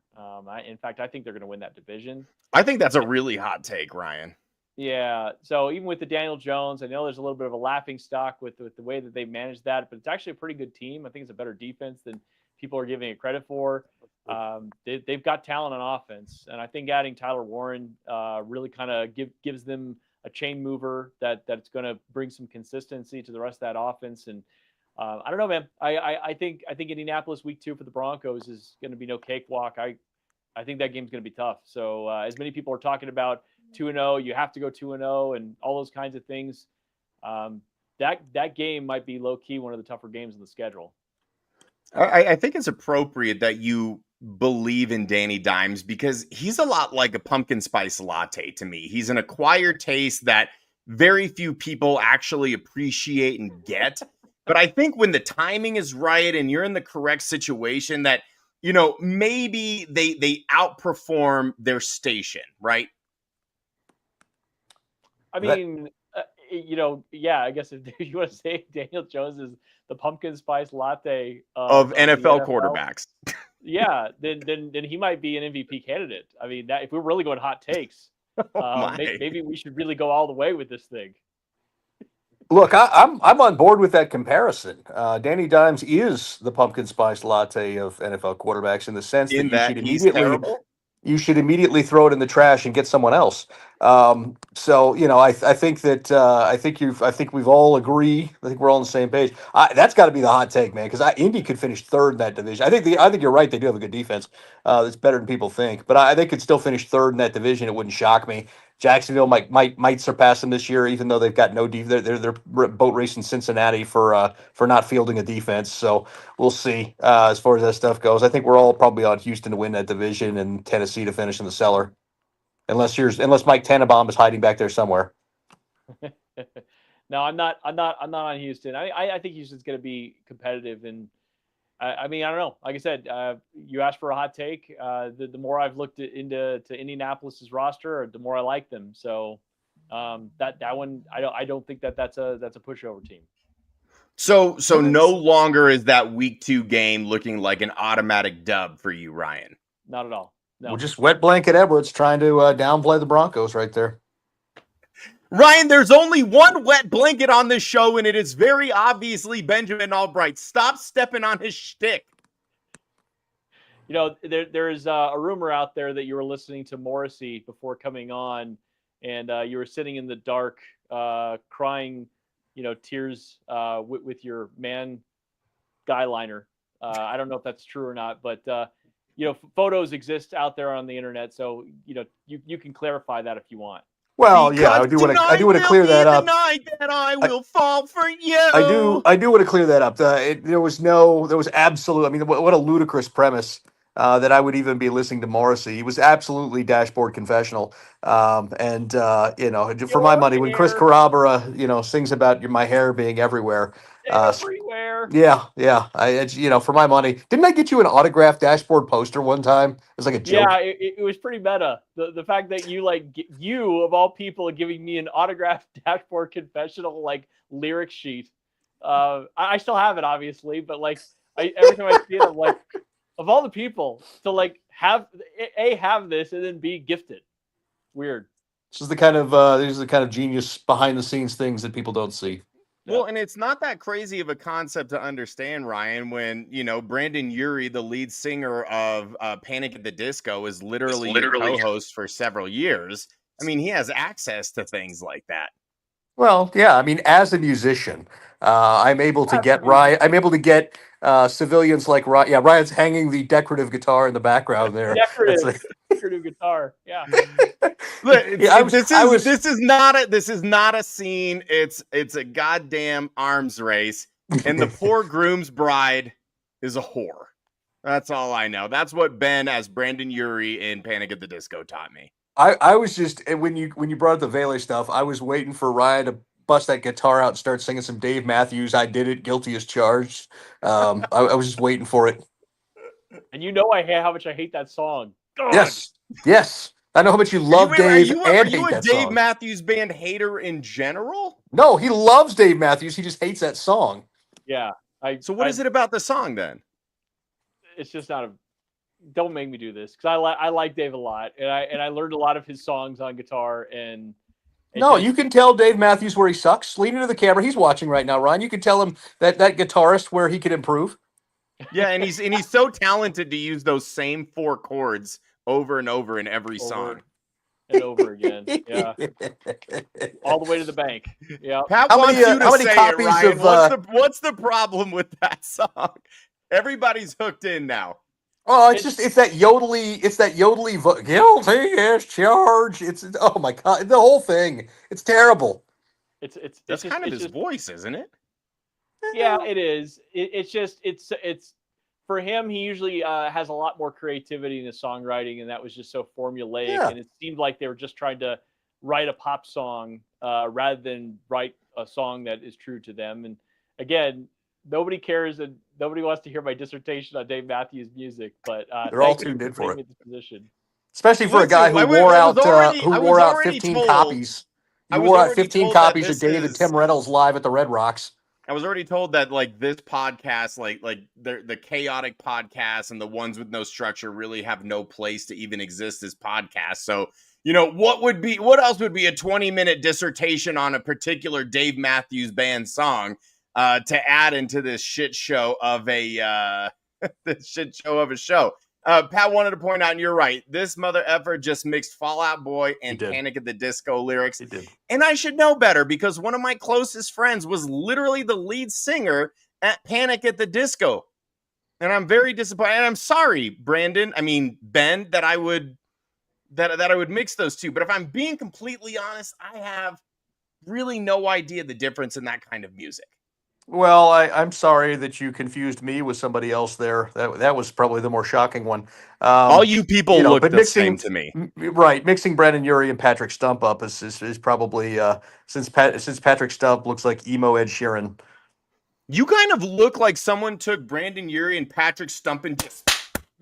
In fact, I think they're going to win that division. I think that's a really hot take, Ryan. Yeah. So even with the Daniel Jones, I know there's a little bit of a laughing stock with the way that they managed that, but it's actually a pretty good team. I think it's a better defense than people are giving it credit for. They've got talent on offense, and I think adding Tyler Warren really kind of gives them a chain mover that's going to bring some consistency to the rest of that offense. And I don't know, man. I think Indianapolis week 2 for the Broncos is going to be no cakewalk. I think that game's going to be tough. So as many people are talking about 2-0, you have to go 2-0, and all those kinds of things. That game might be low key one of the tougher games in the schedule. I think it's appropriate that you believe in Danny Dimes because he's a lot like a pumpkin spice latte to me. He's an acquired taste that very few people actually appreciate and get. But I think when the timing is right and you're in the correct situation, that maybe they outperform their station, right? I mean, I guess if you want to say Daniel Jones is the pumpkin spice latte of NFL NFL quarterbacks. Yeah, then he might be an MVP candidate. I mean, that if we're really going hot takes, maybe we should really go all the way with this thing. Look, I'm on board with that comparison. Danny Dimes is the pumpkin spice latte of NFL quarterbacks in the sense that In that he's terrible. you should immediately throw it in the trash and get someone else. I think that I think we've all agree. I think we're all on the same page. That's got to be the hot take, man, because Indy could finish third in that division. I think you're right. They do have a good defense. That's better than people think, but they could still finish third in that division. It wouldn't shock me. Jacksonville might surpass them this year, even though they've got no defense. They're boat racing Cincinnati for not fielding a defense. So we'll see as far as that stuff goes. I think we're all probably on Houston to win that division and Tennessee to finish in the cellar, unless Mike Tannenbaum is hiding back there somewhere. No, I'm not on Houston. I think Houston's going to be competitive, and I mean, I don't know. Like I said, you asked for a hot take. The more I've looked into Indianapolis's roster, the more I like them. So That one, I don't think that's a pushover team. So no longer is that week 2 game looking like an automatic dub for you, Ryan. Not at all. No. Well, just wet blanket Edwards trying to downplay the Broncos right there. Ryan, there's only one wet blanket on this show, and it is very obviously Benjamin Allbright. Stop stepping on his shtick. You know, there is a rumor out there that you were listening to Morrissey before coming on, and you were sitting in the dark, crying, tears with your man guy liner. I don't know if that's true or not, but photos exist out there on the internet, so you can clarify that if you want. Well, because yeah, I do want to clear that up. The night that I will fall for you. I do want to clear that up. There was absolute. I mean, what a ludicrous premise. That I would even be listening to Morrissey. He was absolutely dashboard confessional. For my money, when Chris Carrabba, sings about my hair being everywhere. Everywhere. Yeah. For my money, didn't I get you an autographed dashboard poster one time? It was like a joke. Yeah, it was pretty meta. The fact that you of all people are giving me an autographed dashboard confessional lyric sheet. I still have it, obviously, but every time I see it, I'm like, of all the people to have this and then be gifted. Weird. This is the kind of genius behind the scenes things that people don't see. Well, and it's not that crazy of a concept to understand, Ryan, when, Brandon Urie, the lead singer of Panic at the Disco, is literally your co-host for several years. I mean, he has access to things like that. Well, yeah. I mean, as a musician, I'm able to get Ryan. I'm able to get civilians like Ryan. Yeah, Ryan's hanging the decorative guitar in the background there. Decorative guitar. Yeah. This is not a scene. It's a goddamn arms race, and the poor groom's bride is a whore. That's all I know. That's what Ben as Brandon Urie in Panic at the Disco taught me. I was just when you brought up the Vele stuff, I was waiting for Ryan to bust that guitar out and start singing some Dave Matthews. I did it, guilty as charged. I was just waiting for it. And how much I hate that song. God. Yes. I know how much you love Dave and hate that song. Are you a Dave Matthews Band hater in general? No, he loves Dave Matthews. He just hates that song. Yeah. So what is it about the song then? It's just not a. Don't make me do this because I like Dave a lot, and I learned a lot of his songs on guitar. And you can tell Dave Matthews where he sucks. Lean into the camera. He's watching right now, Ryan. You can tell him that guitarist where he could improve. Yeah, and he's so talented to use those same 4 chords over and over in every song. And over again. Yeah. All the way to the bank. Yeah. Pat wants you to say it, Ryan. What's the problem with that song? Everybody's hooked in now. Oh, it's that yodely guilty as charged. It's oh my god, the whole thing. It's terrible. That's kind of his voice, isn't it? Yeah, it is. It's for him. He usually has a lot more creativity in his songwriting, and that was just so formulaic. Yeah. And it seemed like they were just trying to write a pop song rather than write a song that is true to them. And again, nobody cares and nobody wants to hear my dissertation on Dave Matthews' music, but they're all tuned in for it. Position. Especially for a guy who wore out 15 copies. He wore out 15 copies of Dave and Tim Reynolds live at the Red Rocks. I was already told that this podcast, the chaotic podcasts and the ones with no structure really have no place to even exist as podcasts. So, what else would be a 20-minute dissertation on a particular Dave Matthews Band song to add into this shit show of a show? Pat wanted to point out, and you're right, this mother effer just mixed Fall Out Boy and Panic at the Disco lyrics. He did. And I should know better because one of my closest friends was literally the lead singer at Panic at the Disco. And I'm very disappointed. And I'm sorry, Ben, that I would mix those two. But if I'm being completely honest, I have really no idea the difference in that kind of music. Well, I'm sorry that you confused me with somebody else there. That was probably the more shocking one. All you people look the same to me. Right. Mixing Brandon Urie and Patrick Stump up is probably, since Patrick Stump looks like emo Ed Sheeran. You kind of look like someone took Brandon Urie and Patrick Stump and just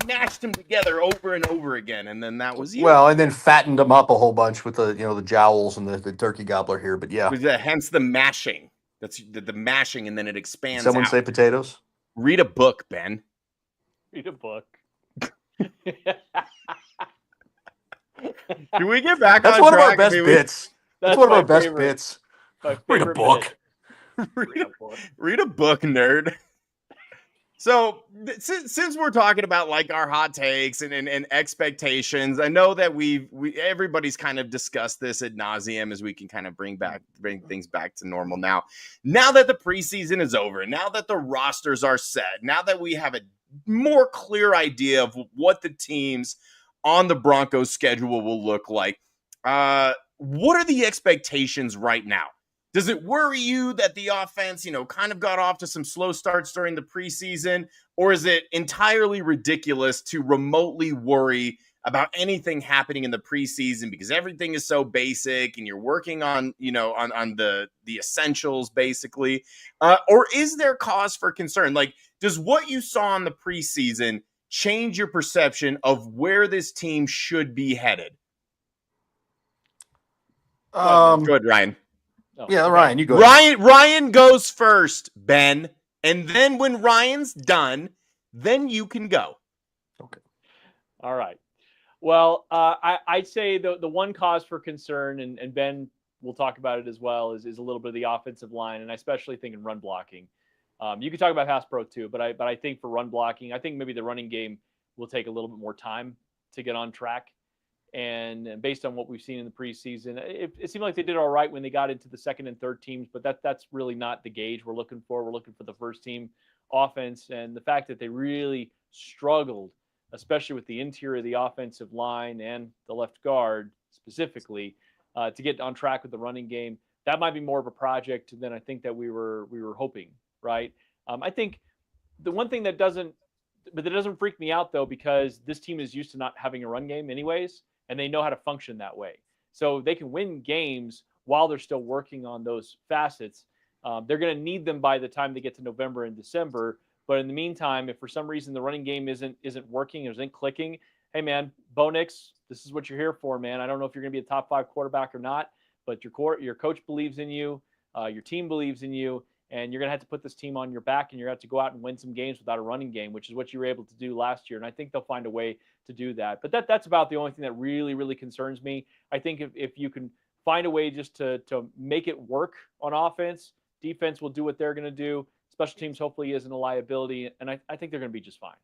mashed them together over and over again, and then that was you. Well, and then fattened them up a whole bunch with the jowls and the turkey gobbler here. But yeah, Hence the mashing. That's the mashing, and then it expands. Someone out. say potatoes. Read a book, Ben. Read a book. Can we get back That's on one track? of our best bits. That's one of our best bits. Read a book. Read a book, nerd. So since we're talking about like our hot takes and expectations, I know that everybody's kind of discussed this ad nauseum as we can kind of bring things back to normal now. Now that the preseason is over, now that the rosters are set, now that we have a more clear idea of what the teams on the Broncos schedule will look like, what are the expectations right now? Does it worry you that the offense, kind of got off to some slow starts during the preseason? Or is it entirely ridiculous to remotely worry about anything happening in the preseason because everything is so basic and you're working on, on the essentials basically? Or is there cause for concern? Like, does what you saw in the preseason change your perception of where this team should be headed? Good, Ryan. Oh, yeah, okay. Ryan, you go ahead. Ryan goes first, Ben. And then when Ryan's done, then you can go. Okay. All right. Well, I'd say the one cause for concern, and Ben will talk about it as well, is a little bit of the offensive line, and I especially think in run blocking. You can talk about pass pro too, but I think for run blocking, I think maybe the running game will take a little bit more time to get on track. And based on what we've seen in the preseason, it seemed like they did all right when they got into the second and third teams, but that's really not the gauge we're looking for. We're looking for the first team offense, and the fact that they really struggled, especially with the interior of the offensive line and the left guard specifically, to get on track with the running game. That might be more of a project than I think that we were hoping, right? I think the one thing that doesn't freak me out though, because this team is used to not having a run game anyways, and they know how to function that way. So they can win games while they're still working on those facets. They're going to need them by the time they get to November and December. But in the meantime, if for some reason the running game isn't working, isn't clicking, hey man, Bo Nix, this is what you're here for, man. I don't know if you're going to be a top 5 quarterback or not, but your coach believes in you, your team believes in you, and you're going to have to put this team on your back, and you're going to have to go out and win some games without a running game, which is what you were able to do last year. And I think they'll find a way to do that. But that's about the only thing that really, really concerns me. I think if you can find a way just to make it work on offense, defense will do what they're going to do. Special teams hopefully isn't a liability, and I think they're going to be just fine.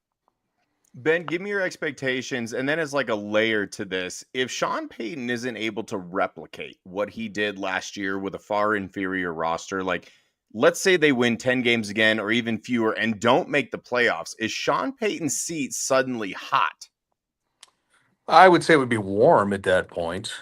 Ben, give me your expectations, and then as like a layer to this, if Sean Payton isn't able to replicate what he did last year with a far inferior roster, like let's say they win 10 games again or even fewer and don't make the playoffs, is Sean Payton's seat suddenly hot? I would say it would be warm at that point.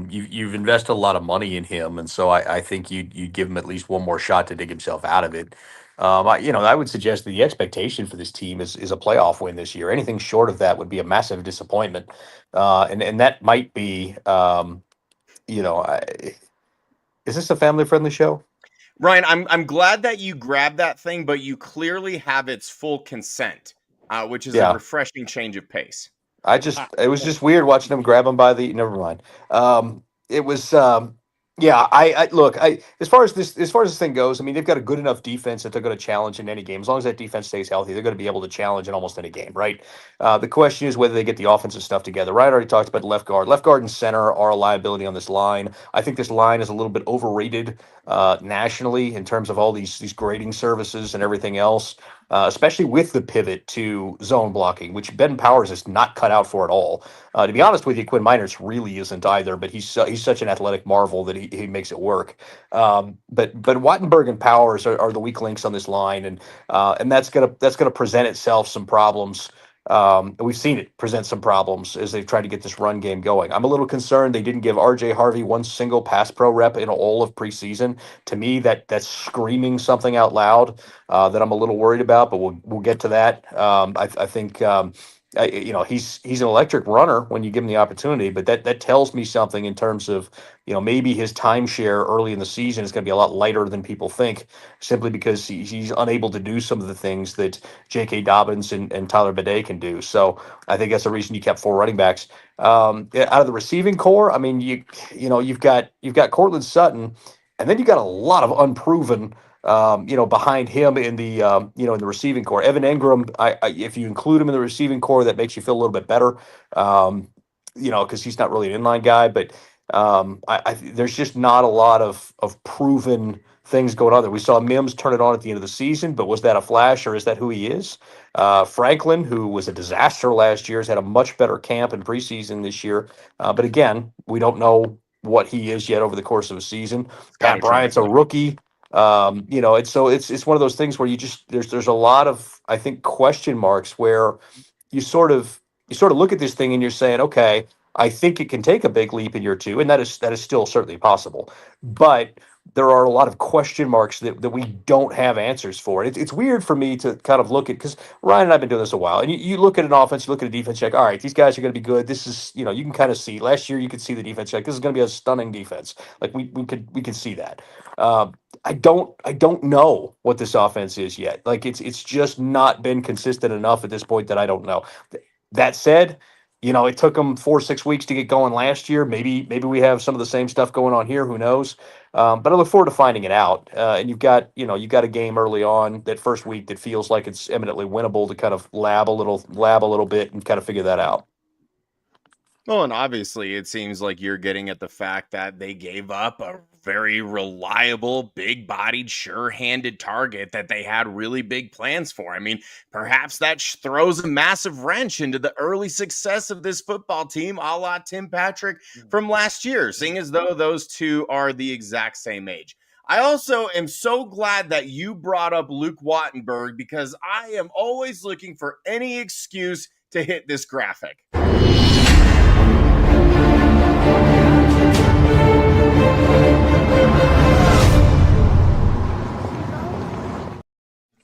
You've invested a lot of money in him, and so I think you'd give him at least one more shot to dig himself out of it. I would suggest that the expectation for this team is a playoff win this year. Anything short of that would be a massive disappointment, and that might be, is this a family friendly show? Ryan, I'm glad that you grabbed that thing, but you clearly have its full consent, which is a refreshing change of pace. It was just weird watching them grab him by the. Never mind. It was. I look. As far as this thing goes, I mean, they've got a good enough defense that they're going to challenge in any game. As long as that defense stays healthy, they're going to be able to challenge in almost any game, right? The question is whether they get the offensive stuff together. Ryan already talked about left guard. Left guard and center are a liability on this line. I think this line is a little bit overrated nationally in terms of all these grading services and everything else. Especially with the pivot to zone blocking, which Ben Powers is not cut out for at all. To be honest with you, Quinn Miners really isn't either, but he's such an athletic marvel that he makes it work. But Wattenberg and Powers are the weak links on this line, and that's gonna present itself some problems. We've seen it present some problems as they've tried to get this run game going. I'm a little concerned they didn't give RJ Harvey one single pass pro rep in all of preseason. To me, that's screaming something out loud that I'm a little worried about, but we'll get to that. I think he's an electric runner when you give him the opportunity, but that tells me something in terms of, maybe his timeshare early in the season is going to be a lot lighter than people think, simply because he's unable to do some of the things that J.K. Dobbins and Tyler Bidet can do. So I think that's the reason you kept 4 running backs. Out of the receiving core, I mean, you've got Cortland Sutton, and then you got a lot of unproven, behind him in the in the receiving core. Evan Engram, if you include him in the receiving core, that makes you feel a little bit better. Because he's not really an inline guy, but there's just not a lot of proven things going on there. We saw Mims turn it on at the end of the season, but was that a flash or is that who he is? Franklin, who was a disaster last year, has had a much better camp in preseason this year. But again, we don't know what he is yet over the course of a season. Pat Bryant's a rookie. And so it's one of those things where you just there's a lot of, I think, question marks where you sort of look at this thing and you're saying, okay, I think it can take a big leap in year 2, and that is still certainly possible. But there are a lot of question marks that we don't have answers for. It's weird for me to kind of look at, because Ryan and I've been doing this a while, and you look at an offense, you look at a defense, you're like, all right, these guys are going to be good. This is, you can kind of see. Last year, you could see the defense, like, this is going to be a stunning defense. Like we could see that. I don't know what this offense is yet. Like it's just not been consistent enough at this point that I don't know. That said, it took them 4-6 weeks to get going last year. Maybe we have some of the same stuff going on here. Who knows? But I look forward to finding it out. And you've got a game early on that first week that feels like it's eminently winnable to kind of lab a little bit and kind of figure that out. Well, and obviously it seems like you're getting at the fact that they gave up a very reliable, big-bodied, sure-handed target that they had really big plans for. I mean, perhaps that throws a massive wrench into the early success of this football team, a la Tim Patrick from last year, seeing as though those two are the exact same age. I also am so glad that you brought up Luke Wattenberg, because I am always looking for any excuse to hit this graphic.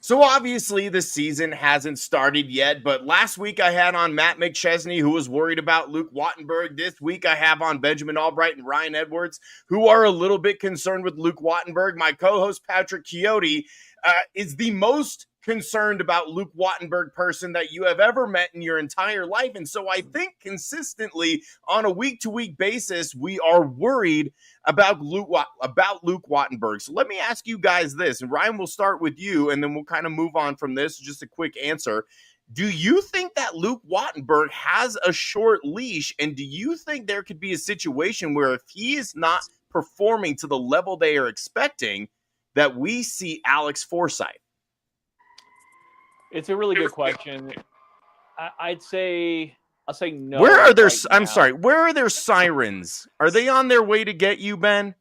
So obviously the season hasn't started yet, but last week I had on Matt McChesney, who was worried about Luke Wattenberg. This week I have on Benjamin Allbright and Ryan Edwards, who are a little bit concerned with Luke Wattenberg. My co-host Patrick Chiotti is the most concerned about Luke Wattenberg person that you have ever met in your entire life. And so I think consistently on a week-to-week basis, we are worried about Luke Wattenberg. So let me ask you guys this, and Ryan, we'll start with you, and then we'll kind of move on from this. Just a quick answer. Do you think that Luke Wattenberg has a short leash, and do you think there could be a situation where if he is not performing to the level they are expecting, that we see Alex Forsythe? It's a really good question. I'll say no. Where are there? I'm sorry. Where are their sirens? Are they on their way to get you, Ben?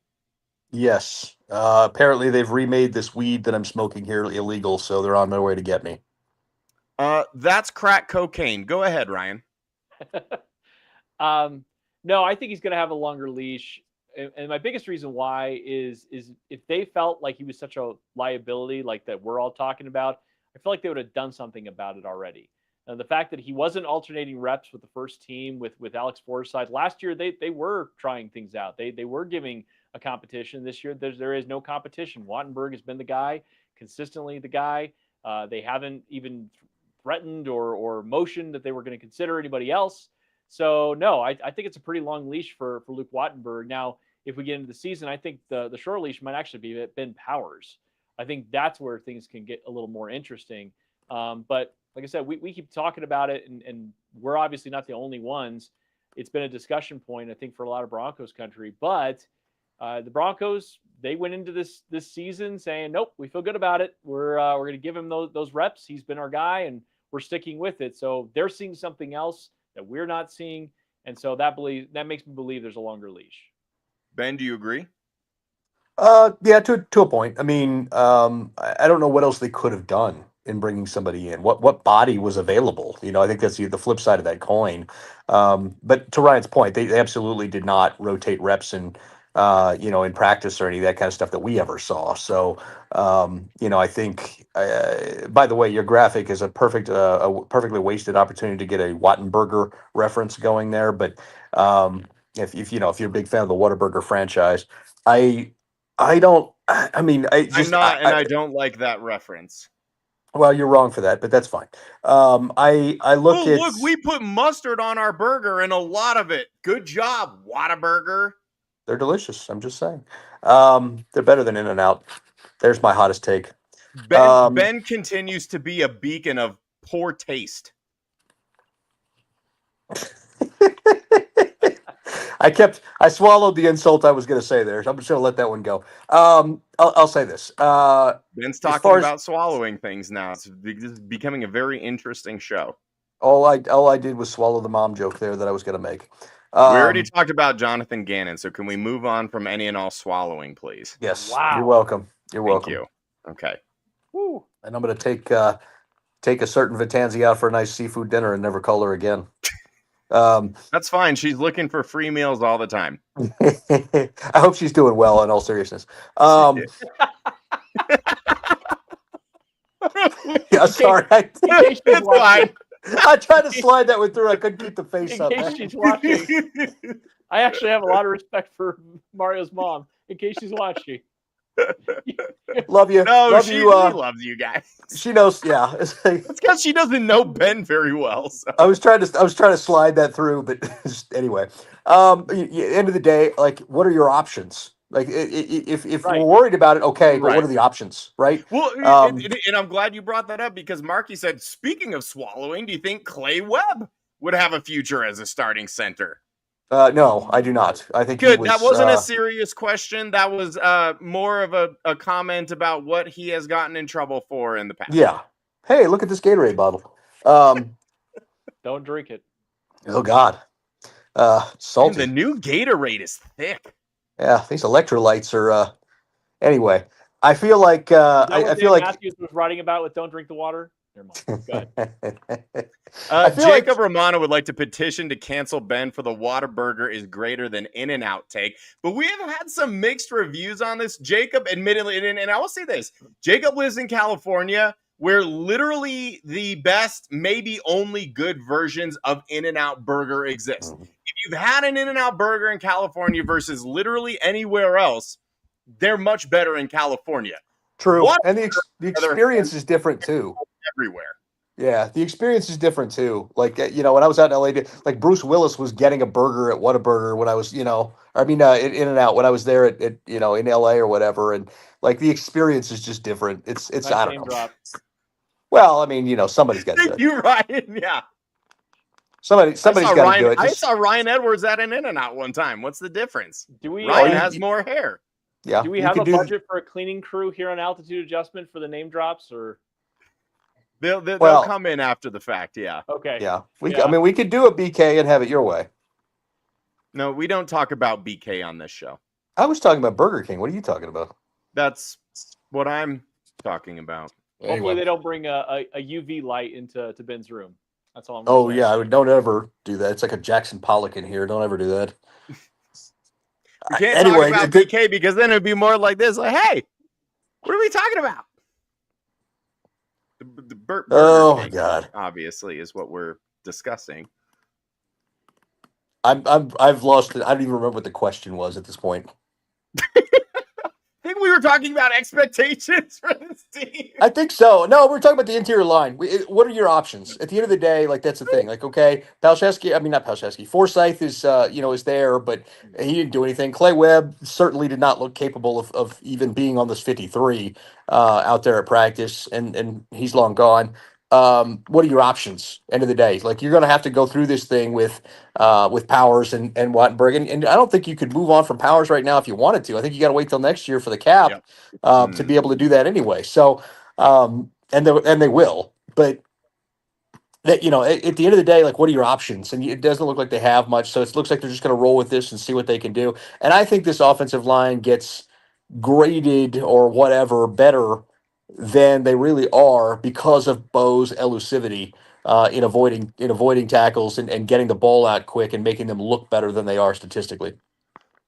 Yes. Apparently, they've remade this weed that I'm smoking here illegal, so they're on their way to get me. That's crack cocaine. Go ahead, Ryan. No, I think he's going to have a longer leash. And my biggest reason why is if they felt like he was such a liability, like that we're all talking about, I feel like they would have done something about it already. The fact that he wasn't alternating reps with the first team with Alex Forsythe last year, they were trying things out. They were giving a competition. This year, there is no competition. Wattenberg has been the guy, consistently the guy. They haven't even threatened or motioned that they were going to consider anybody else. So no, I think it's a pretty long leash for Luke Wattenberg. Now, if we get into the season, I think the short leash might actually be Ben Powers. I think that's where things can get a little more interesting. But like I said, we keep talking about it, and we're obviously not the only ones. It's been a discussion point, I think, for a lot of Broncos country. But the Broncos, they went into this season saying, nope, we feel good about it. We're going to give him those reps. He's been our guy, and we're sticking with it. So they're seeing something else that we're not seeing, and so that makes me believe there's a longer leash. Ben, do you agree? Yeah, to a point. I mean, I don't know what else they could have done in bringing somebody in. What body was available? I think that's the flip side of that coin. But to Ryan's point, they absolutely did not rotate reps and in practice or any of that kind of stuff that we ever saw. So, I think, by the way, your graphic is a perfectly wasted opportunity to get a Wattenberger reference going there. But if you're a big fan of the Whataburger franchise, I don't, I mean, I'm not, and I don't like that reference. well, you're wrong for that, but that's fine. I look at. Look, we put mustard on our burger and a lot of it. Good job, Whataburger. They're delicious. I'm just saying. They're better than In-N-Out. There's my hottest take. Ben continues to be a beacon of poor taste. I swallowed the insult I was going to say there. I'm just going to let that one go. I'll say this. Ben's talking about swallowing things now. It's becoming a very interesting show. All I did was swallow the mom joke there that I was going to make. We already talked about Jonathan Gannon, so can we move on from any and all swallowing, please? Yes. Wow. You're welcome. You're Thank welcome. you. Okay. Woo. And I'm going to take a certain Vitanzi out for a nice seafood dinner and never call her again. That's fine. She's looking for free meals all the time. I hope she's doing well. In all seriousness, yeah, sorry. It's fine. I tried to slide that one through. I couldn't keep the face In up. case she's watching, I actually have a lot of respect for Mario's mom. In case she's watching, Love you. No, Love she you. loves you guys. She knows. Yeah, It's because she doesn't know Ben very well. So. I was trying to slide that through, but anyway. End of the day, like, what are your options? Like, if Right. we're worried about it, okay, but Right. what are the options, right? Well, and I'm glad you brought that up because Marky said, speaking of swallowing, do you think Clay Webb would have a future as a starting center? No, I do not. I think Good. he was, that wasn't a serious question. That was more of a comment about what he has gotten in trouble for in the past. Yeah. Hey, look at this Gatorade bottle. don't drink it. Oh God. Salty. Man, the new Gatorade is thick. Yeah, these electrolytes are. Anyway, I feel like I feel like Matthews was writing about with "Don't drink the water." Never mind. Go ahead. I feel Jacob like- Romano would like to petition to cancel Ben for the Whataburger is greater than In-N-Out take. But we have had some mixed reviews on this. Jacob, admittedly, and I will say this, Jacob lives in California where literally the best, maybe only good versions of In-N-Out burger exist. If you've had an In-N-Out burger in California versus literally anywhere else, they're much better in California. True, What? and the experience is different too. Everywhere. Yeah, the experience is different too. Like, when I was out in LA, like Bruce Willis was getting a burger at Whataburger when I was, In-N-Out when I was there at in LA or whatever, and like the experience is just different. It's Nice I don't name know. drop. Well, I mean, somebody's got to do Thank it. you, Ryan. Yeah. Somebody's got to do it. I saw Ryan Edwards at an In-N-Out one time. What's the difference? Do we? Ryan has more hair. Yeah. Do we you have could a do- budget for a cleaning crew here on Altitude Adjustment for the name drops, or They'll Well- come in after the fact. Yeah. okay? Yeah, Yeah. I mean, we could do a BK and have it your way. No, we don't talk about BK on this show. I was talking about Burger King. What are you talking about? That's what I'm talking about. Hopefully they don't bring a UV light into Ben's room. That's all I'm Oh saying. yeah, don't ever do that. It's like a Jackson Pollock in here. Don't ever do that. We can't Anyway, talk about BK because then it'd be more like this. Like, hey, what are we talking about? The Burger Oh my King, God. obviously, is what we're discussing. I've lost it. I don't even remember what the question was at this point. I think we were talking about expectations for this team. I think so. No, we're talking about the interior line. What are your options? At the end of the day, like, that's the thing. Like, okay, not Palczewski. Forsyth is is there, but he didn't do anything. Clay Webb certainly did not look capable of even being on this 53 out there at practice, and he's long gone. What are your options? End of the day, like, you're going to have to go through this thing with Powers and Wattenberg, and I don't think you could move on from Powers right now if you wanted to. I think you got to wait till next year for the cap to be able to do that anyway. So, and they will, but that at the end of the day, like, what are your options? And it doesn't look like they have much. So it looks like they're just going to roll with this and see what they can do. And I think this offensive line gets graded or whatever better than they really are because of Bo's elusivity in avoiding tackles and getting the ball out quick and making them look better than they are statistically.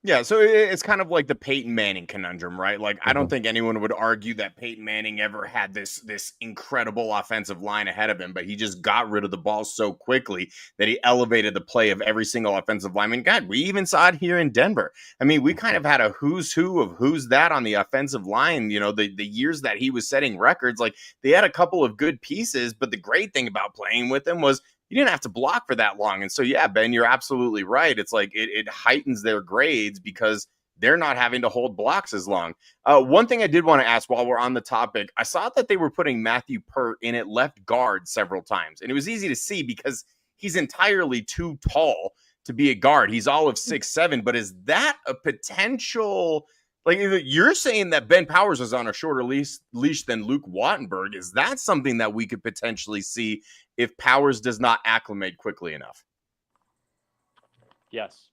Yeah, so it's kind of like the Peyton Manning conundrum, right? Like, I don't Mhm. think anyone would argue that Peyton Manning ever had this incredible offensive line ahead of him, but he just got rid of the ball so quickly that he elevated the play of every single offensive lineman. God, we even saw it here in Denver. I mean, we kind of had a who's who of who's that on the offensive line. You know, the years that he was setting records, like they had a couple of good pieces, but the great thing about playing with him was you didn't have to block for that long. And so, yeah, Ben, you're absolutely right. It's like it heightens their grades because they're not having to hold blocks as long. One thing I did want to ask while we're on the topic, I saw that they were putting Matthew Pert in at left guard several times. And it was easy to see because he's entirely too tall to be a guard. He's all of 6'7", but is that a potential... Like, you're saying that Ben Powers is on a shorter leash than Luke Wattenberg. Is that something that we could potentially see if Powers does not acclimate quickly enough? Yes.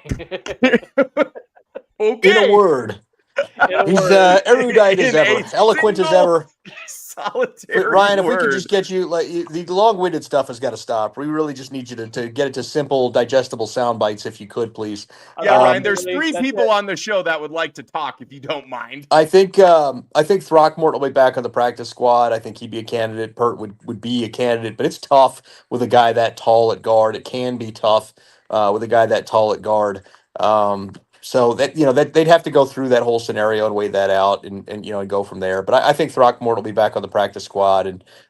Okay. In a word. He's erudite as ever, eloquent as ever. Solitary But Ryan, if we word. could just get you, like, the long-winded stuff has got to stop. We really just need you to get it to simple, digestible sound bites, if you could, please. Yeah, Ryan, there's Really, three that's people it. on the show that would like to talk, if you don't mind. I think Throckmorton will be back on the practice squad. I think he'd be a candidate. Pert would be a candidate, but it's tough with a guy that tall at guard. It can be tough with a guy that tall at guard. So that that they'd have to go through that whole scenario and weigh that out and and go from there. But I think Throckmorton will be back on the practice squad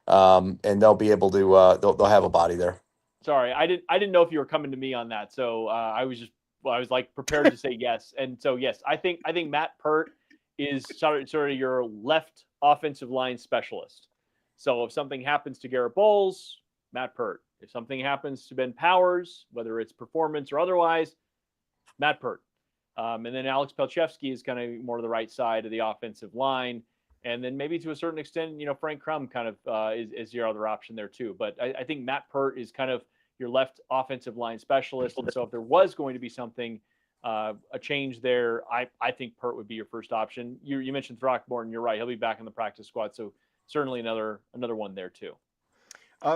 and they'll be able to they'll have a body there. Sorry, I didn't know if you were coming to me on that, so I was like prepared to say yes. And so yes, I think Matt Pert is sort of your left offensive line specialist. So if something happens to Garrett Bowles, Matt Pert. If something happens to Ben Powers, whether it's performance or otherwise, Matt Pert. And then Alex Pelchevsky is kind of more to the right side of the offensive line. And then maybe to a certain extent, Frank Crum kind of is your other option there too. But I think Matt Pert is kind of your left offensive line specialist. And so if there was going to be something, a change there, I think Pert would be your first option. You mentioned Throckmorton. You're right. He'll be back in the practice squad. So certainly another one there too.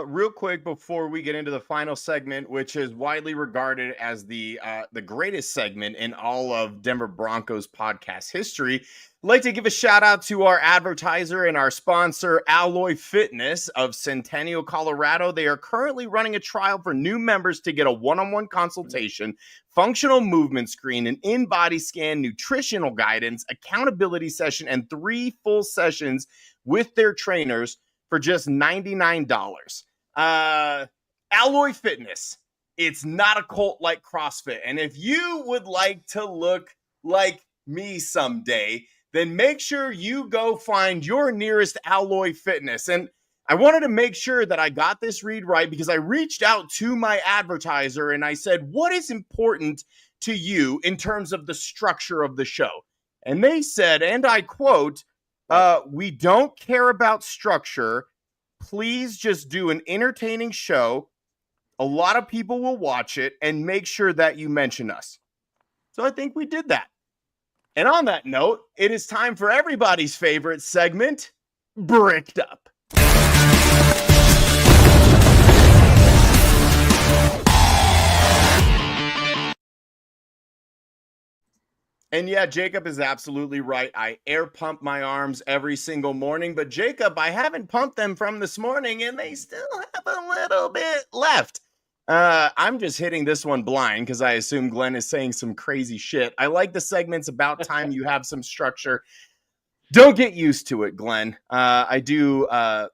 Real quick before we get into the final segment, which is widely regarded as the greatest segment in all of Denver Broncos podcast history, I'd like to give a shout out to our advertiser and our sponsor, Alloy Fitness of Centennial, Colorado. They are currently running a trial for new members to get a one-on-one consultation, functional movement screen, an in-body scan, nutritional guidance, accountability session, and 3 full sessions with their trainers for just $99. Alloy Fitness. It's not a cult like CrossFit. And if you would like to look like me someday, then make sure you go find your nearest Alloy Fitness. And I wanted to make sure that I got this read right because I reached out to my advertiser and I said, what is important to you in terms of the structure of the show? And they said, and I quote, we don't care about structure. Please just do an entertaining show. A lot of people will watch it and make sure that you mention us. So I think we did that. And on that note, it is time for everybody's favorite segment, Bricked Up. And yeah, Jacob is absolutely right. I air pump my arms every single morning. But Jacob, I haven't pumped them from this morning and they still have a little bit left. I'm just hitting this one blind because I assume Glenn is saying some crazy shit. I like the segments about time you have some structure. Don't get used to it, Glenn. I do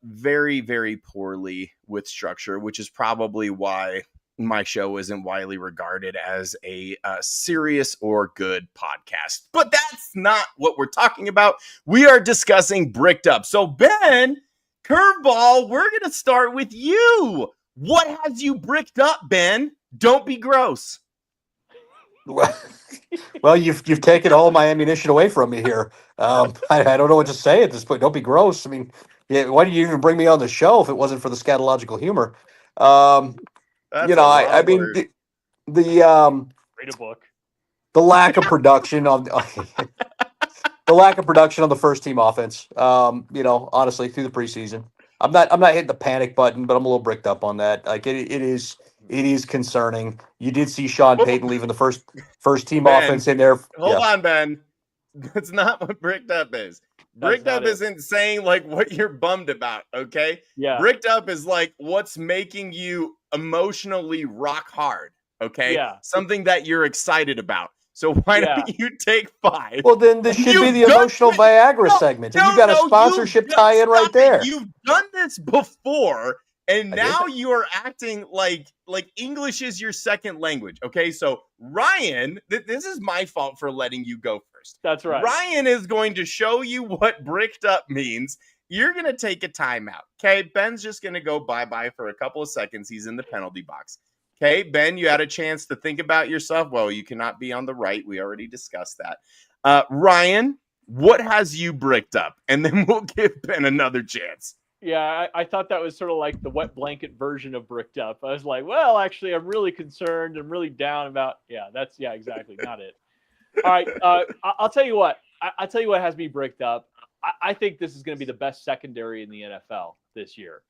very, very poorly with structure, which is probably why my show isn't widely regarded as a serious or good podcast. But that's not what we're talking about. We are discussing Bricked Up. So, Ben, curveball, we're going to start with you. What has you bricked up, Ben? Don't be gross. Well, you've taken all my ammunition away from me here. I don't know what to say at this point. Don't be gross. I mean, why did you even bring me on the show if it wasn't for the scatological humor? That's I mean the Read a book. the lack of production on the lack of production on the first team offense. Honestly, through the preseason. I'm not hitting the panic button, but I'm a little bricked up on that. Like it is concerning. You did see Sean Well, Payton leaving the first team Ben, offense in there. hold on, Ben. That's not what bricked up is. That's Bricked not up it. isn't saying like what you're bummed about, okay? Yeah. Bricked up is like what's making you emotionally rock hard, okay? Yeah. Something that you're excited about. So why Yeah. don't you take 5? Well, then this should be You've the done emotional this. Viagra No, segment, and you got a sponsorship tie-in right stop it. there. You've done this before, and I did. now you are acting like English is your second language. Okay, so Ryan, this is my fault for letting you go first. That's right. Ryan is going to show you what bricked up means. You're going to take a timeout. Okay, Ben's just going to go bye-bye for a couple of seconds. He's in the penalty box. Okay, Ben, you had a chance to think about yourself. Well, you cannot be on the right. We already discussed that. Ryan, what has you bricked up? And then we'll give Ben another chance. Yeah, I thought that was sort of like the wet blanket version of bricked up. I was like, well, actually, I'm really concerned. I'm really down about. Yeah, exactly not it. All right, I'll tell you what. I'll tell you what has me bricked up. I think this is going to be the best secondary in the NFL this year.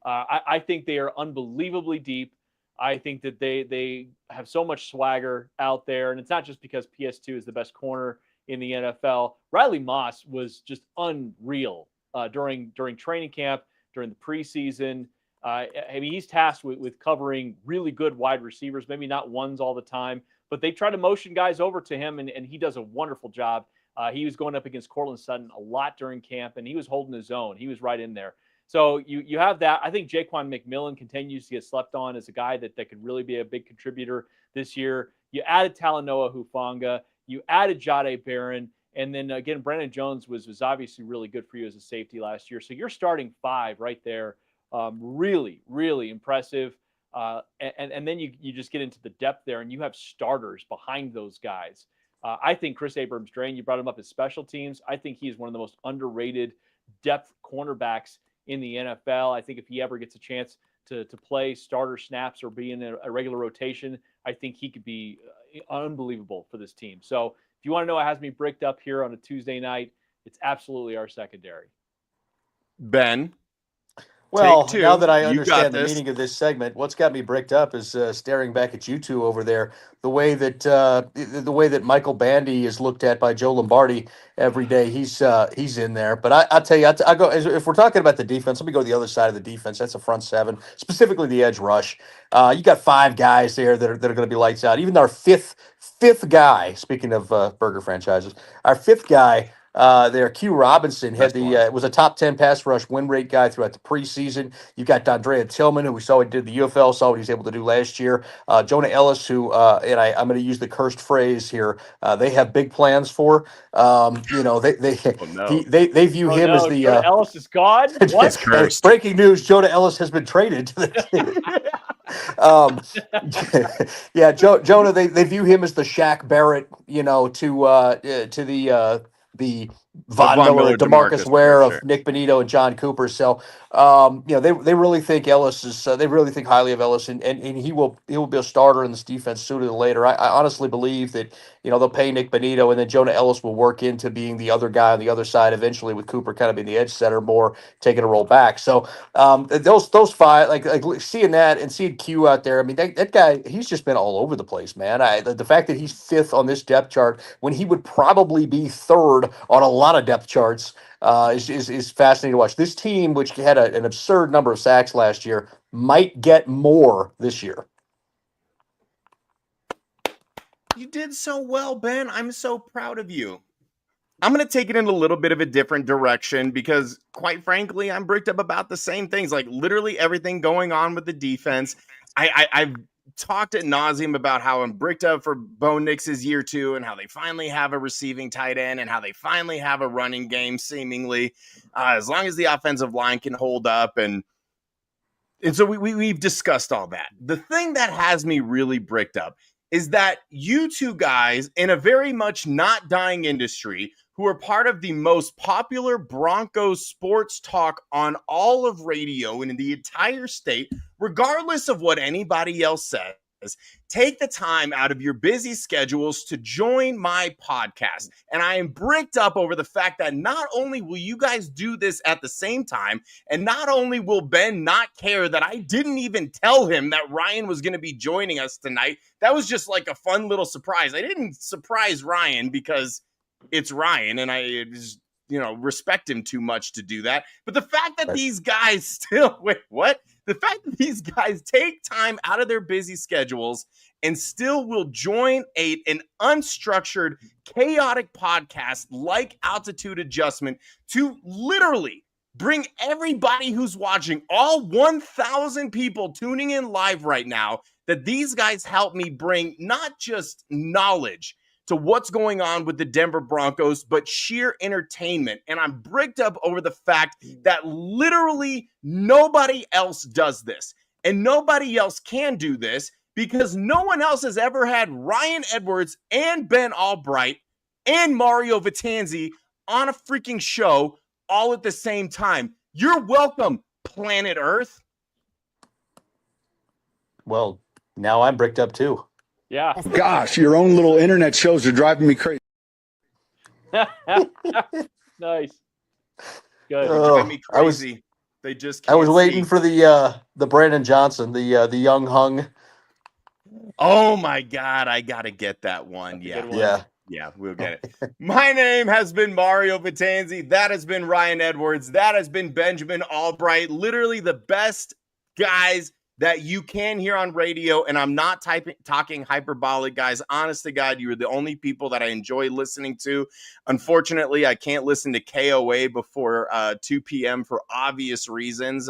I think they are unbelievably deep. I think that they have so much swagger out there, and it's not just because PS2 is the best corner in the NFL. Riley Moss was just unreal during training camp, during the preseason. I mean, he's tasked with covering really good wide receivers, maybe not ones all the time, but they try to motion guys over to him, and he does a wonderful job. He was going up against Cortland Sutton a lot during camp, and he was holding his own. He was right in there. So you have that. I think Jaquan McMillan continues to get slept on as a guy that could really be a big contributor this year. You added Talanoa Hufanga. You added Jahdae Barron. And then, again, Brandon Jones was obviously really good for you as a safety last year. So you're starting 5 right there. Really, really impressive. And then you just get into the depth there, and you have starters behind those guys. I think Chris Abrams-Draine, you brought him up as special teams. I think he's one of the most underrated depth cornerbacks in the NFL. I think if he ever gets a chance to play starter snaps or be in a regular rotation, I think he could be unbelievable for this team. So if you want to know what has me bricked up here on a Tuesday night, it's absolutely our secondary. Ben. Well, now that I understand the meaning of this segment, what's got me bricked up is staring back at you two over there. The way that Michael Bandy is looked at by Joe Lombardi every day, he's in there. But I tell you, I go if we're talking about the defense. Let me go to the other side of the defense. That's the front 7, specifically the edge rush. You got 5 guys there that are going to be lights out. Even our fifth guy. Speaking of burger franchises, our 5th guy. There, Q Robinson was a top 10 pass rush win rate guy throughout the preseason. You got Dondrea Tillman, who we saw he did the UFL, saw what he was able to do last year. Jonah Ellis, who and I'm going to use the cursed phrase here. They have big plans for. They view him as the Jonah Ellis is gone. What? Cursed. Breaking news: Jonah Ellis has been traded to the. Yeah, Jonah. They view him as the Shaq Barrett, to the Von Miller, DeMarcus Ware of Nick Bonito and John Cooper. So, they really think Ellis is. They really think highly of Ellis, and he will be a starter in this defense sooner than later. I honestly believe that they'll pay Nick Bonito, and then Jonah Ellis will work into being the other guy on the other side eventually, with Cooper kind of being the edge setter, more taking a roll back. So, those 5, like seeing that and seeing Q out there. I mean, that guy, he's just been all over the place, man. The fact that he's 5th on this depth chart when he would probably be 3rd on a lot of depth charts is fascinating to watch. This team, which had an absurd number of sacks last year, might get more this year. You did so well, Ben. I'm so proud of you. I'm going to take it in a little bit of a different direction because, quite frankly, I'm bricked up about the same things. Like literally everything going on with the defense. I've talked ad nauseum about how I'm bricked up for Bo Nix's year 2 and how they finally have a receiving tight end and how they finally have a running game, seemingly, as long as the offensive line can hold up. And so we've discussed all that. The thing that has me really bricked up is that you two guys in a very much not dying industry who are part of the most popular Broncos sports talk on all of radio and in the entire state, regardless of what anybody else says, take the time out of your busy schedules to join my podcast. And I am bricked up over the fact that not only will you guys do this at the same time, and not only will Ben not care that I didn't even tell him that Ryan was going to be joining us tonight. That was just like a fun little surprise. I didn't surprise Ryan because it's Ryan and I just, respect him too much to do that. But the fact that these guys still, the fact that these guys take time out of their busy schedules and still will join an unstructured, chaotic podcast like Altitude Adjustment to literally bring everybody who's watching, all 1,000 people tuning in live right now, that these guys help me bring not just knowledge to what's going on with the Denver Broncos, but sheer entertainment. And I'm bricked up over the fact that literally nobody else does this. And nobody else can do this because no one else has ever had Ryan Edwards and Ben Allbright and Mario Vitanzi on a freaking show all at the same time. You're welcome, planet Earth. Well, now I'm bricked up too. Yeah. Gosh, your own little internet shows are driving me crazy. Nice. Good. Drive me crazy. They just I was can't waiting see. for the Brandon Johnson, the young hung. Oh my God, I gotta get that one. That's a Yeah. good one. Yeah. We'll get it. My name has been Mario Vitanzi. That has been Ryan Edwards. That has been Benjamin Allbright. Literally the best guys that you can hear on radio. And I'm not talking hyperbolic, guys. Honest to God, you are the only people that I enjoy listening to. Unfortunately, I can't listen to KOA before 2 p.m. for obvious reasons.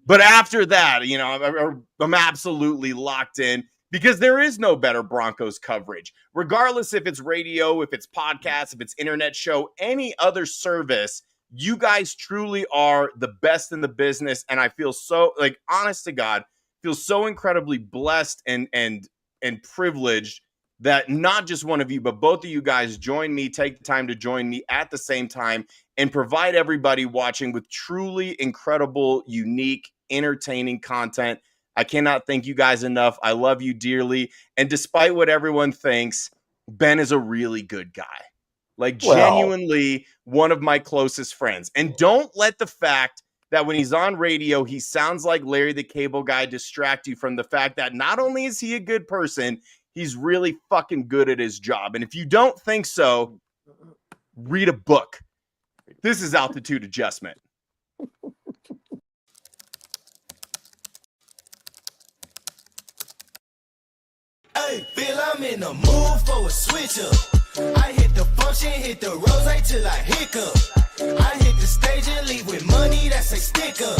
But after that, I'm absolutely locked in because there is no better Broncos coverage. Regardless if it's radio, if it's podcast, if it's internet show, any other service, you guys truly are the best in the business. And I feel so, honest to God, feel so incredibly blessed and privileged that not just one of you, but both of you guys join me, take the time to join me at the same time and provide everybody watching with truly incredible, unique, entertaining content. I cannot thank you guys enough. I love you dearly. And despite what everyone thinks, Ben is a really good guy. Genuinely one of my closest friends. And don't let the fact that when he's on radio, he sounds like Larry the Cable Guy distract you from the fact that not only is he a good person, he's really fucking good at his job. And if you don't think so, read a book. This is Altitude Adjustment. Hey, feel I'm in the mood for a switch up. I hit the function, hit the rose till I hiccup. I hit the stage and leave with money that say stick up.